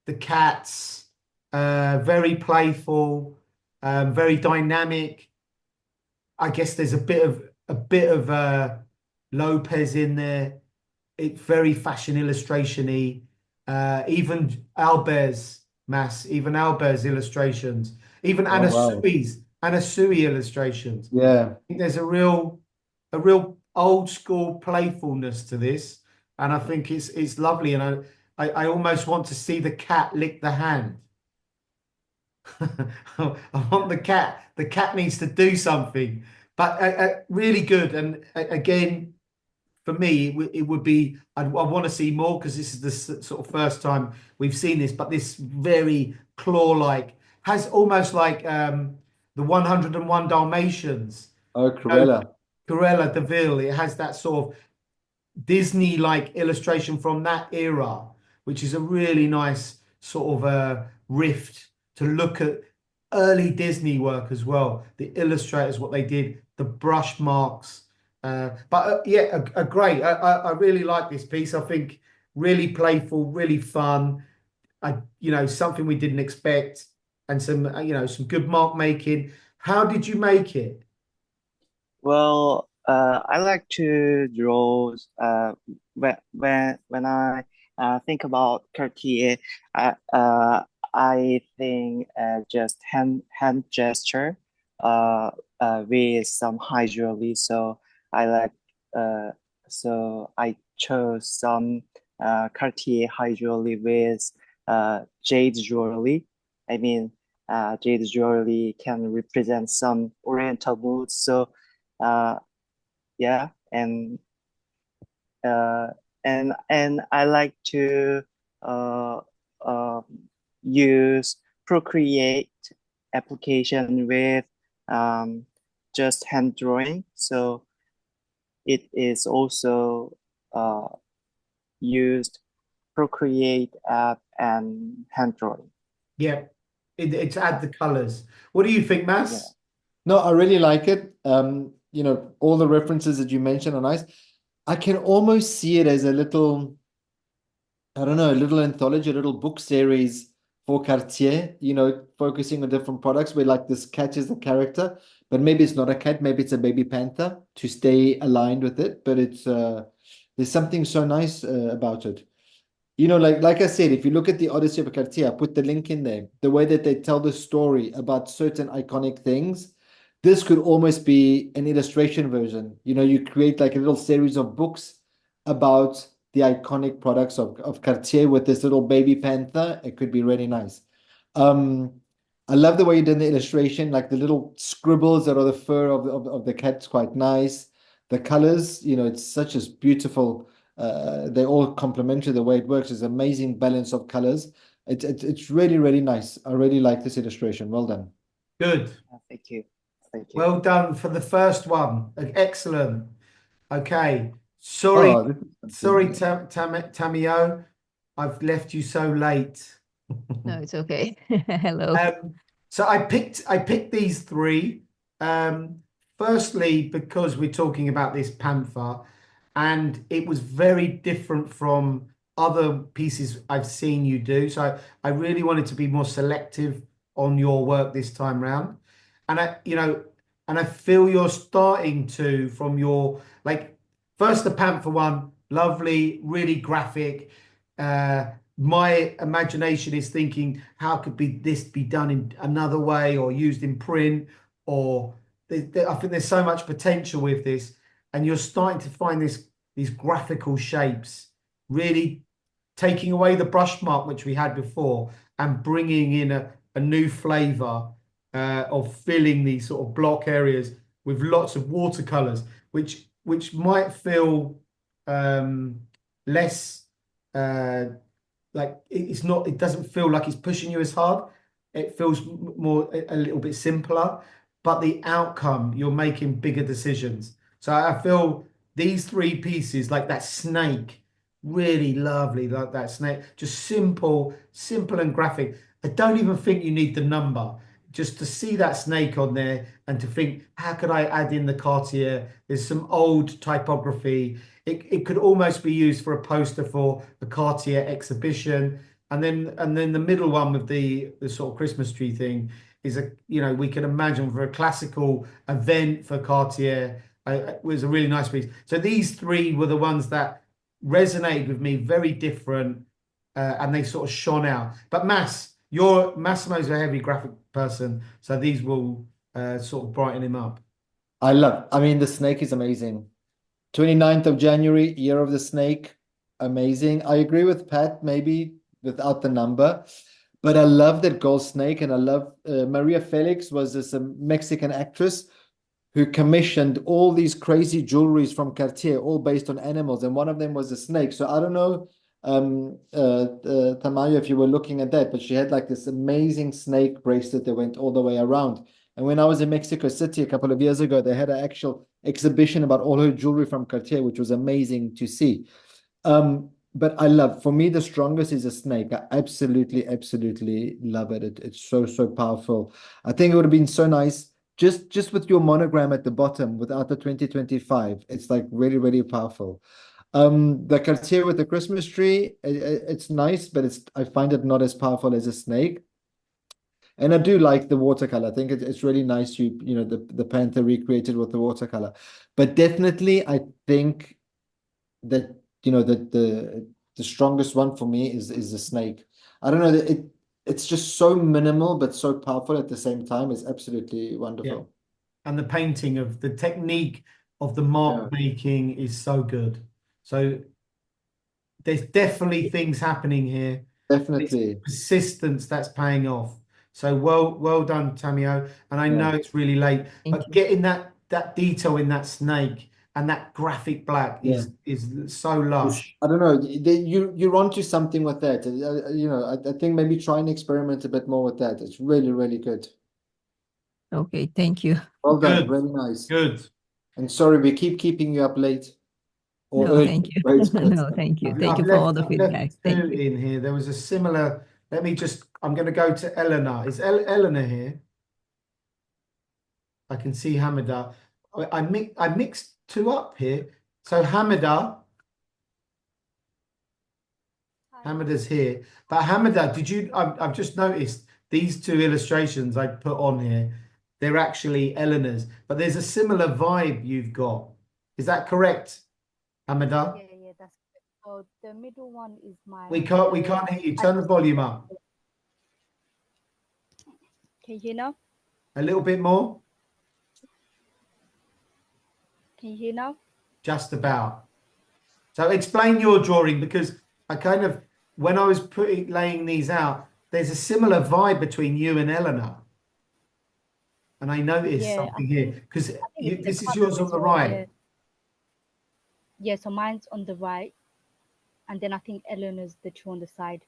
S2: the cats. Very playful, very dynamic. I guess there's a bit of Lopez in there. It's very fashion illustration-y. Even even Albert's illustrations, even Anna Sui illustrations.
S1: Yeah.
S2: I think there's a real old school playfulness to this, and I think it's lovely. And I almost want to see the cat lick the hand. I want the cat. The cat needs to do something, but really good. And again, for me, it would be I want to see more because this is the sort of first time we've seen this. But this very claw-like has almost like the 101 Dalmatians.
S1: Oh, Cruella.
S2: Cruella de Vil. It has that sort of Disney-like illustration from that era, which is a really nice sort of rift to look at early Disney work as well. The illustrators, what they did, the brush marks. Yeah, great. I really like this piece. I think really playful, really fun. Something we didn't expect, and some good mark making. How did you make it?
S7: Well, I like to draw. When I think about Cartier, I think just hand gesture, with some high jewelry. So I like so I chose some Cartier high jewelry with jade jewelry. I mean, jade jewelry can represent some Oriental moods. So yeah, uh, and I like to uh, uh, use Procreate application with just hand drawing. So it is also used Procreate app and hand drawing.
S2: Yeah, it's add the colors. What do you think, Mas?
S7: Yeah.
S1: No, I really like it. All the references that you mentioned are nice. I can almost see it as a little, I don't know, a little anthology, a little book series for Cartier, focusing on different products where like this cat is the character, but maybe it's not a cat, maybe it's a baby panther to stay aligned with it. But it's there's something so nice about it. Like I said, if you look at the Odyssey of Cartier, I put the link in there. The way that they tell the story about certain iconic things, this could almost be an illustration version. You create like a little series of books about the iconic products of Cartier with this little baby panther. It could be really nice. I love the way you did the illustration, like the little scribbles that are the fur of the cat's quite nice. The colors, it's such a beautiful. They all complementary. The way it works is amazing balance of colors. It's really, really nice. I really like this illustration. Well done.
S2: Good.
S7: Thank you. Thank you.
S2: Well done for the first one. Excellent. Okay. Sorry,
S1: Oh,
S2: Tamio. I've left you so late.
S8: No, it's okay. Hello.
S2: So I picked these three. Firstly, because we're talking about this panther, and it was very different from other pieces I've seen you do. So I really wanted to be more selective on your work this time round. And I feel you're starting to, from your, like, first the panther one, lovely, really graphic. My imagination is thinking, how could this be done in another way or used in print? Or I think there's so much potential with this, and you're starting to find these graphical shapes, really taking away the brush mark which we had before and bringing in a new flavor of filling these sort of block areas with lots of watercolors, which might feel less like it doesn't feel like it's pushing you as hard. It feels more a little bit simpler, but the outcome, you're making bigger decisions. So I feel these three pieces, like that snake, really lovely, like that snake, just simple and graphic. I don't even think you need the number. Just to see that snake on there and to think, how could I add in the Cartier? There's some old typography. It could almost be used for a poster for a Cartier exhibition. And then the middle one with the sort of Christmas tree thing is we can imagine for a classical event for Cartier. It was a really nice piece. So these three were the ones that resonated with me, very different, and they sort of shone out. But Massimo's a heavy graphic person, so these will sort of brighten him up.
S1: I mean, the snake is amazing. 29th of January, Year of the Snake, amazing. I agree with Pat, maybe without the number, but I love that gold snake, and I love Maria Felix was this Mexican actress who commissioned all these crazy jewelries from Cartier, all based on animals, and one of them was a snake. So I don't know, Tamayo, if you were looking at that, but she had like this amazing snake bracelet that went all the way around. And when I was in Mexico City a couple of years ago, they had an actual exhibition about all her jewelry from Cartier, which was amazing to see. But for me, the strongest is a snake. I absolutely love it. It's so powerful. I think it would have been so nice just with your monogram at the bottom without the 2025. It's like really powerful. The Cartier with the Christmas tree, it's nice, but I find it not as powerful as a snake. And I do like the watercolor. I think it's really nice the panther recreated with the watercolor. But definitely I think that the strongest one for me is the snake. I don't know, it's just so minimal but so powerful at the same time. It's absolutely wonderful.
S2: Yeah. And the painting of the technique of the mark making is so good. So there's definitely things happening here.
S1: Definitely.
S2: It's persistence that's paying off. So well done, Tamio. And I know it's really late, but getting that detail in that snake and that graphic black is so lush.
S1: I don't know. You're onto something with that. I think maybe try and experiment a bit more with that. It's really good.
S8: Okay, thank you.
S1: Well done.
S2: Good.
S1: Really nice.
S2: Good.
S1: And sorry, we keeping you up late.
S8: No, thank you. No, thank you. Thank you for all the feedback. Thank you.
S2: In here, there was a similar. I'm going to go to Eleanor. Is Eleanor here? I can see Hamida. I mixed two up here. So Hamida's here. But Hamida, I've just noticed these two illustrations I put on here. They're actually Eleanor's, but there's a similar vibe you've got. Is that correct, Hamida?
S6: Yeah, that's correct. So the middle one is my.
S2: We can't hear you. Turn the volume up.
S6: Can you hear now?
S2: A little bit more.
S6: Can you hear now?
S2: Just about. So explain your drawing, because when I was laying these out, there's a similar vibe between you and Eleanor. And I noticed something here, because this is yours on the right.
S6: Yeah, so mine's on the right. And then I think Eleanor's the two on the side.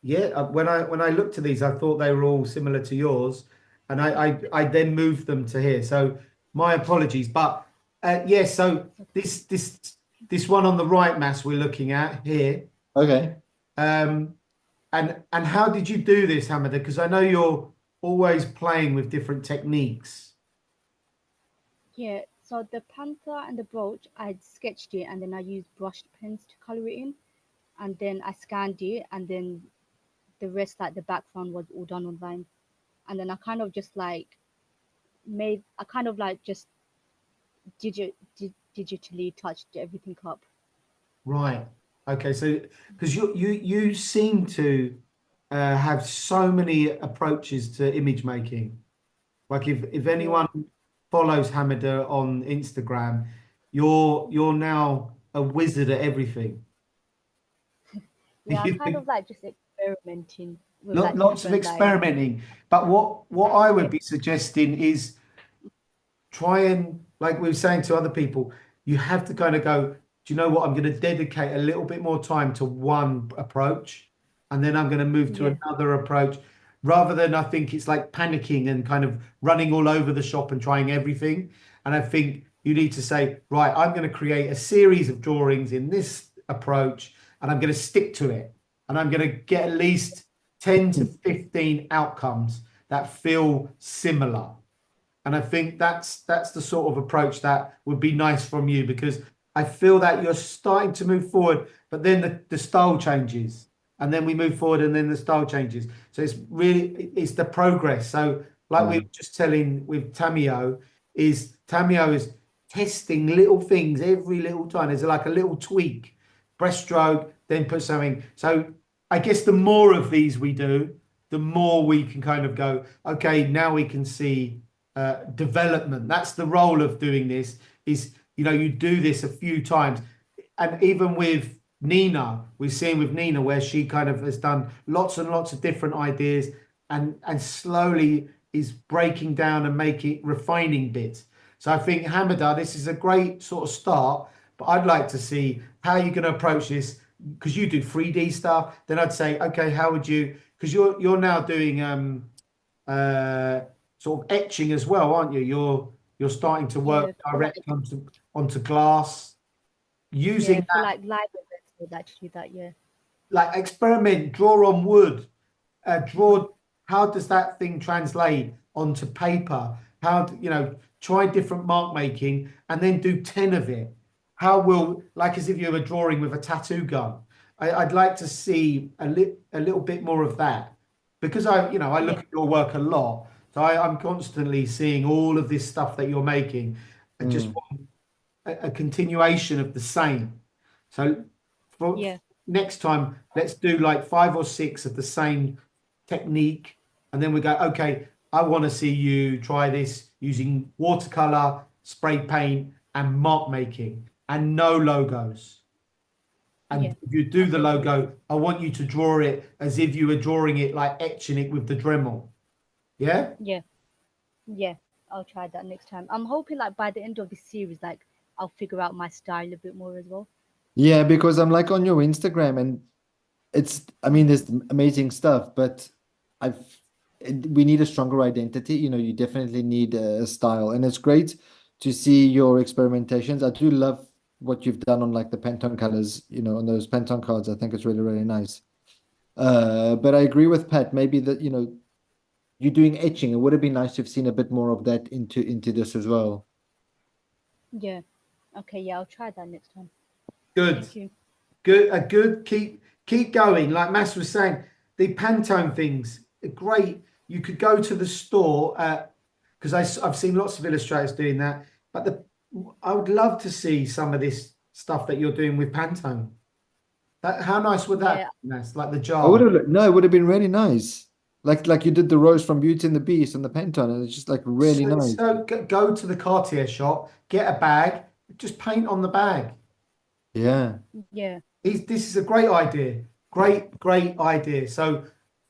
S2: Yeah, when I looked at these, I thought they were all similar to yours. And I then moved them to here. So my apologies. But so this one on the right, Mass, we're looking at here.
S1: Okay.
S2: And how did you do this, Hamida? Because I know you're always playing with different techniques.
S6: Yeah, so the panther and the brooch, I sketched it and then I used brushed pens to color it in, and then I scanned it, and then the rest, like the background, was all done online. And then I kind of just like I kind of like just digitally touched everything up.
S2: Right. Okay. So, because you seem to have so many approaches to image making. Like if anyone follows Hamida on Instagram, you're now a wizard at everything.
S6: Yeah, I kind of like just experimenting with like
S2: Lots of
S6: different like
S2: experimenting. But what I would be suggesting is try and, like we were saying to other people, you have to kind of go, do you know what? I'm going to dedicate a little bit more time to one approach, and then I'm going to move to another approach, rather than, I think it's like panicking and kind of running all over the shop and trying everything. And I think you need to say, right, I'm going to create a series of drawings in this approach, and I'm going to stick to it. And I'm going to get at least 10 to 15 outcomes that feel similar. And I think that's the sort of approach that would be nice from you, because I feel that you're starting to move forward, but then the style changes, and then we move forward, and then the style changes. So it's the progress. So like we were just telling with Tamio is testing little things every little time. There's like a little tweak, breaststroke, then put something. So I guess the more of these we do, the more we can kind of go, okay, now we can see development. That's the role of doing this, is, you do this a few times. And even with Nina, we're seeing with Nina where she kind of has done lots and lots of different ideas, and slowly is breaking down and refining bits. So I think, Hamida, this is a great sort of start, but I'd like to see how you're going to approach this, because you do 3D stuff. Then I'd say, okay, how would you, because you're now doing sort of etching as well, aren't you? You're starting to work direct onto glass, using
S6: for like live events, would actually that
S2: like experiment, draw on wood, how does that thing translate onto paper? Try different mark making, and then do 10 of it. How will, like as if you were drawing with a tattoo gun. I'd like to see a little bit more of that, because I look at your work a lot. So I'm constantly seeing all of this stuff that you're making. I just want a continuation of the same. So for next time, let's do like 5 or 6 of the same technique. And then we go, okay, I want to see you try this using watercolor, spray paint, and mark making, and no logos. And if you do the logo, I want you to draw it as if you were drawing it, like etching it with the Dremel. Yeah?
S6: Yeah, I'll try that next time. I'm hoping like by the end of this series, like I'll figure out my style a bit more as well.
S1: Yeah, because I'm like on your Instagram, and there's amazing stuff, but we need a stronger identity. You definitely need a style, and it's great to see your experimentations. I do love what you've done on like the Pantone colors, on those Pantone cards. I think it's really, really nice. But I agree with Pat, maybe that, you're doing etching. It would have been nice to have seen a bit more of that into this as well.
S6: Yeah. Okay, yeah, I'll try that next time.
S2: Good.
S6: Thank you.
S2: Good. Keep going. Like Mas was saying, the Pantone things are great. You could go to the store, because I've seen lots of illustrators doing that. But I would love to see some of this stuff that you're doing with Pantone. How nice would that be, Mas? Like the jar.
S1: It would have been really nice. Like you did the rose from Beauty and the Beast and the Pantone, and it's just like really nice.
S2: So go to the Cartier shop, get a bag, just paint on the bag.
S1: Yeah.
S6: Yeah.
S2: This is a great idea. Great idea. So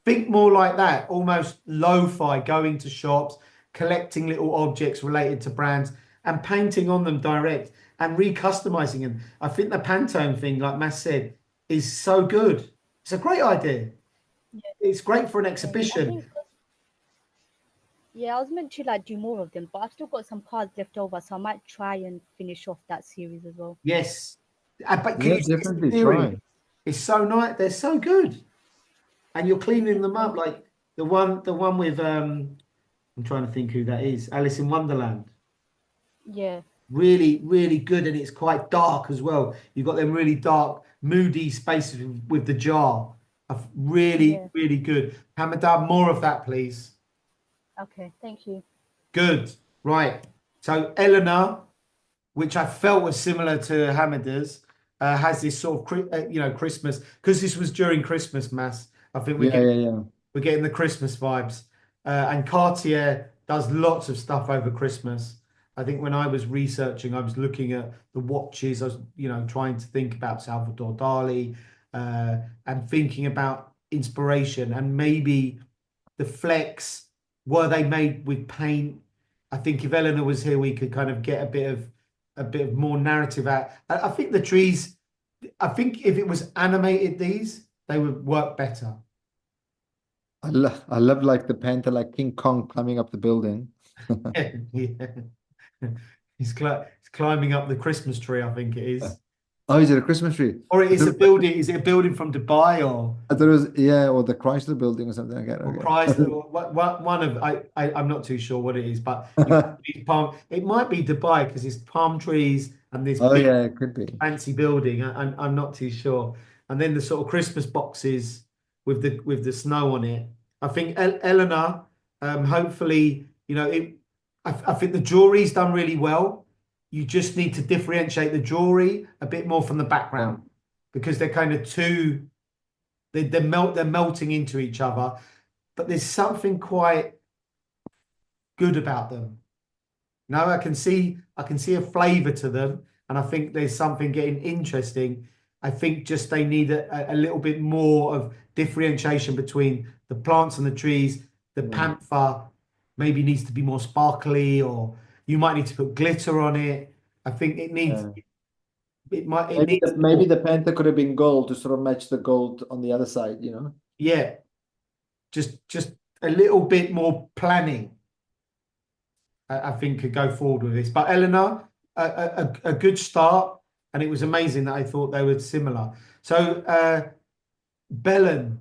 S2: think more like that, almost lo-fi, going to shops, collecting little objects related to brands and painting on them direct and recustomizing them. I think the Pantone thing, like Mas said, is so good. It's a great idea. Yeah. It's great for an exhibition.
S6: I was meant to like do more of them, but I've still got some cards left over, so I might try and finish off that series as well.
S2: Yes. But
S1: yeah, definitely try.
S2: It's so nice. They're so good. And you're cleaning them up, like the one with I'm trying to think who that is. Alice in Wonderland.
S6: Yeah.
S2: Really, really good, and it's quite dark as well. You've got them really dark, moody spaces with the jar. Really,
S6: Yeah.
S2: really good. Hamadan, more of that, please.
S6: Okay, thank you.
S2: Good. Right. So Eleanor, which I felt was similar to Hamada's, has this sort of Christmas, because this was during Christmas mass. I think we're getting the Christmas vibes. And Cartier does lots of stuff over Christmas. I think when I was researching, I was looking at the watches. I was, trying to think about Salvador Dali, and thinking about inspiration, and maybe the flex, were they made with paint? I think if Eleanor was here, we could kind of get a bit of more narrative out. I think the trees, I think if it was animated, they would work better.
S1: I love like the panther, like King Kong climbing up the building.
S2: Yeah. He's climbing up the Christmas tree, I think it is.
S1: Oh, is it a Christmas tree?
S2: Or it is a building. Is it a building from Dubai, or
S1: I thought it was, yeah, or the Chrysler building or something like that.
S2: or
S1: Okay.
S2: Chrysler? Or one of I'm not too sure what it is, but it might be Dubai because it's palm trees and this
S1: Oh
S2: big
S1: yeah, it could be.
S2: fancy building. I'm not too sure. And then the sort of Christmas boxes with the snow on it. I think Eleanor, hopefully, I think the jewelry's done really well. You just need to differentiate the jewelry a bit more from the background, because they're kind of they're melting into each other. But there's something quite good about them. No, I can see a flavor to them, and I think there's something getting interesting. I think just they need a little bit more of differentiation between the plants and the trees. The panther maybe needs to be more sparkly, or you might need to put glitter on it. I think it needs
S1: Maybe the panther could have been gold to sort of match the gold on the other side,
S2: Yeah, just a little bit more planning. I think could go forward with this. But Eleanor, a good start, and it was amazing that I thought they were similar. So Bellen's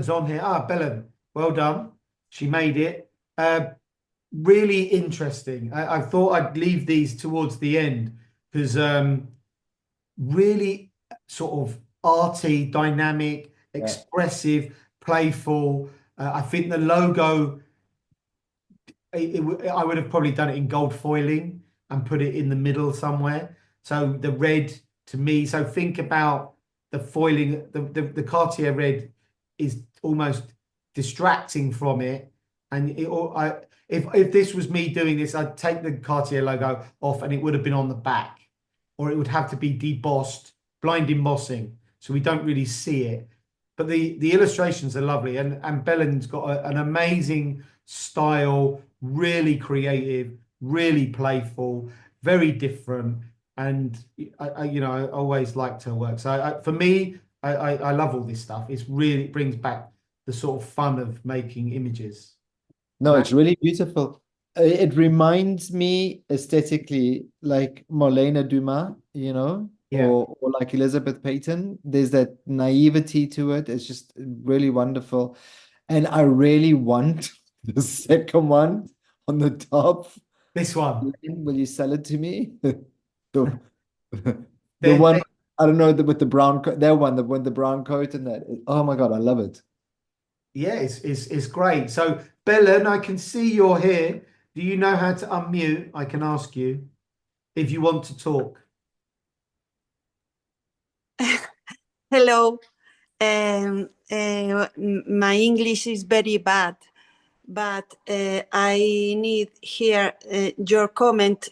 S2: on here. Bellen, well done. She made it. Really interesting. I thought I'd leave these towards the end because really sort of arty, dynamic, expressive, playful. I think the logo, I would have probably done it in gold foiling and put it in the middle somewhere. So the red to me, so think about the foiling, the Cartier red is almost distracting from it. And if this was me doing this, I'd take the Cartier logo off and it would have been on the back, or it would have to be debossed, blind embossing, so we don't really see it. But the illustrations are lovely, and Bellen's got an amazing style, really creative, really playful, very different, and I always liked her work. So for me, I love all this stuff. It brings back the sort of fun of making images.
S1: No, it's really beautiful. It reminds me aesthetically like Marlene Dumas, or like Elizabeth Peyton. There's that naivety to it. It's just really wonderful. And I really want the second one on the top.
S2: This one.
S1: Will you sell it to me? The one, I don't know, with the brown coat, that one, with the brown coat and that. Oh my God, I love it.
S2: Yeah, it's great. So Bellen, I can see you're here. Do you know how to unmute? I can ask you if you want to talk.
S9: Hello. My English is very bad, but I need hear your comment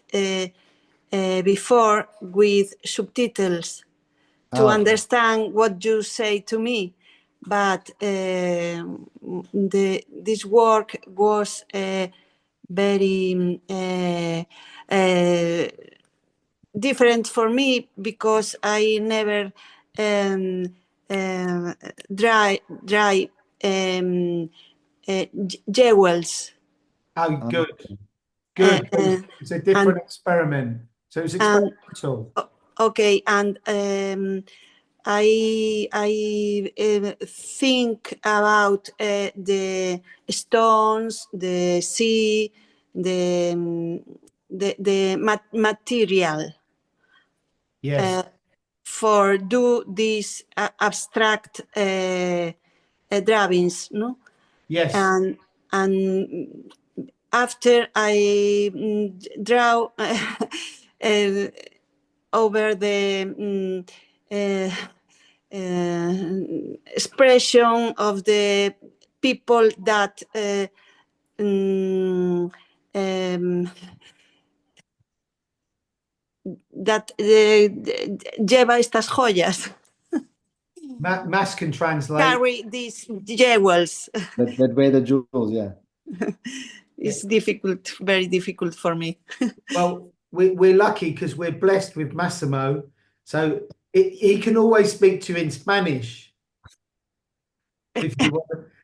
S9: before with subtitles to understand what you say to me. But this work was very different for me because I never dry jewels.
S2: Oh, good. Good. It's a different experiment. So it's experimental.
S9: Okay, and I think about the stones, the sea, the material.
S2: Yes.
S9: For do these abstract drawings, no?
S2: Yes.
S9: And after I draw over the expression of the people that lleva estas joyas.
S2: Mass can translate.
S9: Carry these jewels.
S1: That wear the jewels, yeah.
S9: It's difficult, very difficult for me.
S2: Well, we're lucky because we're blessed with Massimo, so he can always speak to you in Spanish.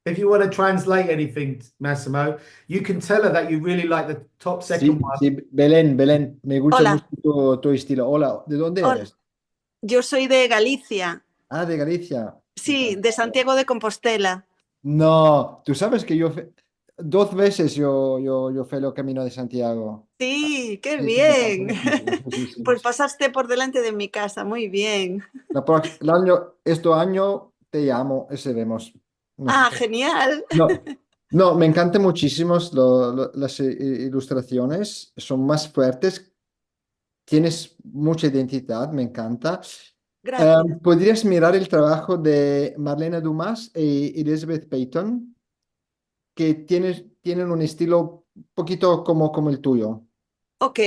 S2: If you want to translate anything, Massimo, you can tell her that you really like the top second one.
S1: Sí, Belén, me gusta
S9: Hola.
S1: mucho tu estilo. Hola, ¿de dónde
S9: Hola.
S1: eres?
S9: Yo soy de Galicia.
S1: Ah, de Galicia.
S9: Sí, de Santiago de Compostela.
S1: No, tú sabes que 2 veces yo fui el camino de Santiago.
S9: Sí, qué
S1: Sí,
S9: bien.
S1: sí.
S9: Pues pasaste por delante de mi casa, muy bien.
S1: Este año te llamo y se vemos. No.
S9: Ah, genial.
S1: No, me encantan muchísimo las ilustraciones, son más fuertes, tienes mucha identidad, me encanta.
S9: Gracias.
S1: ¿Podrías mirar el trabajo de Marlene Dumas y Elizabeth Peyton, que tienen un estilo un poquito como el tuyo?
S9: Ok.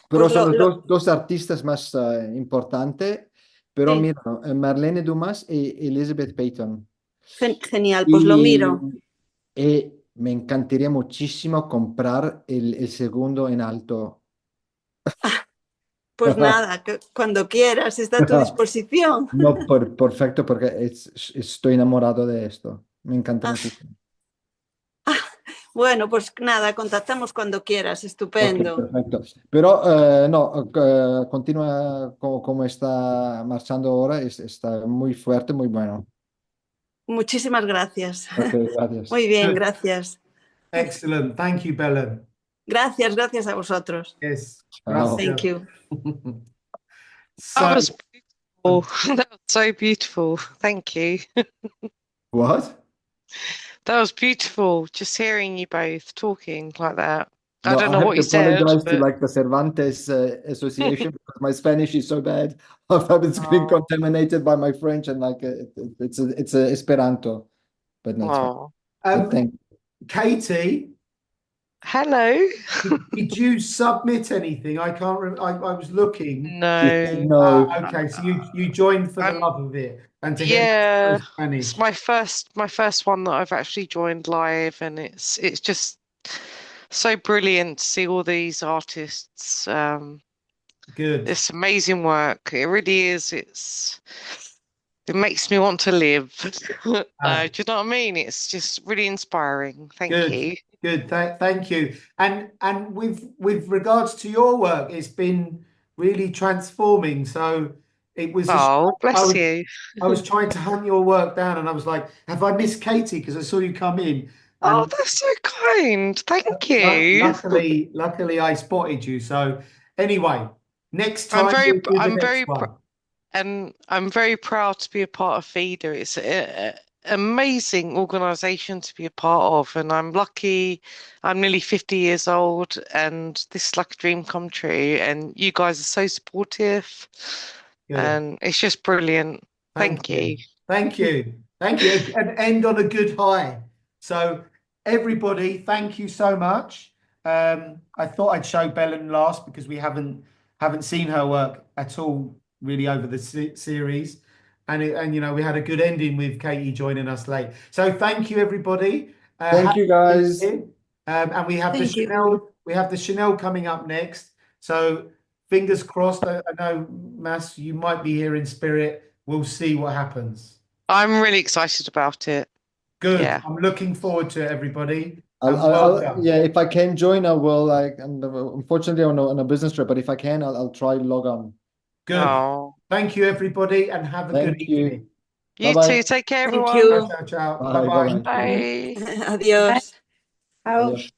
S1: Pero
S9: Pues
S1: son los dos artistas más importantes, pero
S9: sí.
S1: mira, Marlene Dumas y Elizabeth Peyton.
S9: Genial, pues lo
S1: Y,
S9: miro.
S1: me encantaría muchísimo comprar el segundo en alto.
S9: Pues nada, cuando quieras, está a tu disposición.
S1: No, perfecto, porque estoy enamorado de esto. Me encanta muchísimo.
S9: Bueno, pues nada, contactamos cuando quieras, estupendo.
S1: Ok, perfecto. Pero no, continúa como está marchando ahora, está muy fuerte, muy bueno.
S9: Muchísimas gracias.
S1: Ok, gracias.
S9: Muy bien, gracias.
S2: Excellent. Thank you, Belen.
S9: Gracias a vosotros.
S2: Yes.
S1: Wow.
S9: Thank you.
S10: That was beautiful. That was so beautiful. Thank you.
S1: What?
S10: That was beautiful. Just hearing you both talking like that.
S1: No,
S10: I don't know
S1: have
S10: what
S1: to
S10: you said,
S1: apologize to
S10: but
S1: like the Cervantes Association because my Spanish is so bad. It's been contaminated by my French and like it's a Esperanto, but no, it's fine. But thank
S2: Katie,
S10: hello.
S2: did you submit anything? I can't remember. I was looking.
S10: No.
S1: No.
S2: Okay, so you joined for the love of it and to hear
S10: Yeah,
S2: Spanish.
S10: it's my first one that I've actually joined live, and it's just so brilliant to see all these artists.
S2: Good.
S10: It's amazing work. It really is. It makes me want to live. Do you know what I mean? It's just really inspiring. Thank you.
S2: Good. Thank you. And with regards to your work, it's been really transforming. So it was.
S10: Bless you.
S2: I was trying to hunt your work down, and I was like, "Have I missed Katie?" Because I saw you come in.
S10: Oh, that's so kind. Thank you.
S2: Luckily, I spotted you. So anyway, next time we'll do the next one.
S10: And I'm very proud to be a part of Fida. It's an amazing organisation to be a part of, and I'm lucky. I'm nearly 50 years old, and this is like a dream come true. And you guys are so supportive, and it's just brilliant. Thank you.
S2: Thank you. Thank you. And end on a good high. So everybody, thank you so much. I thought I'd show Belen last because we haven't seen her work at all really over the series, and you know we had a good ending with Katie joining us late. So thank you everybody.
S1: Thank you guys.
S2: And we have the Chanel. We have the Chanel coming up next. So fingers crossed. I know, Mas, you might be here in spirit. We'll see what happens.
S10: I'm really excited about it.
S2: Good.
S10: Yeah.
S2: I'm looking forward to it, everybody.
S1: Yeah, if I can join, I will. Like, unfortunately, on a business trip, but if I can, I'll try log on.
S2: Good. Oh. Thank you, everybody, and have a good evening.
S10: You too. Take care, everyone.
S9: Thank you.
S2: Ciao, ciao.
S1: Bye.
S2: Bye-bye.
S10: Bye.
S9: Adiós.
S1: Adiós.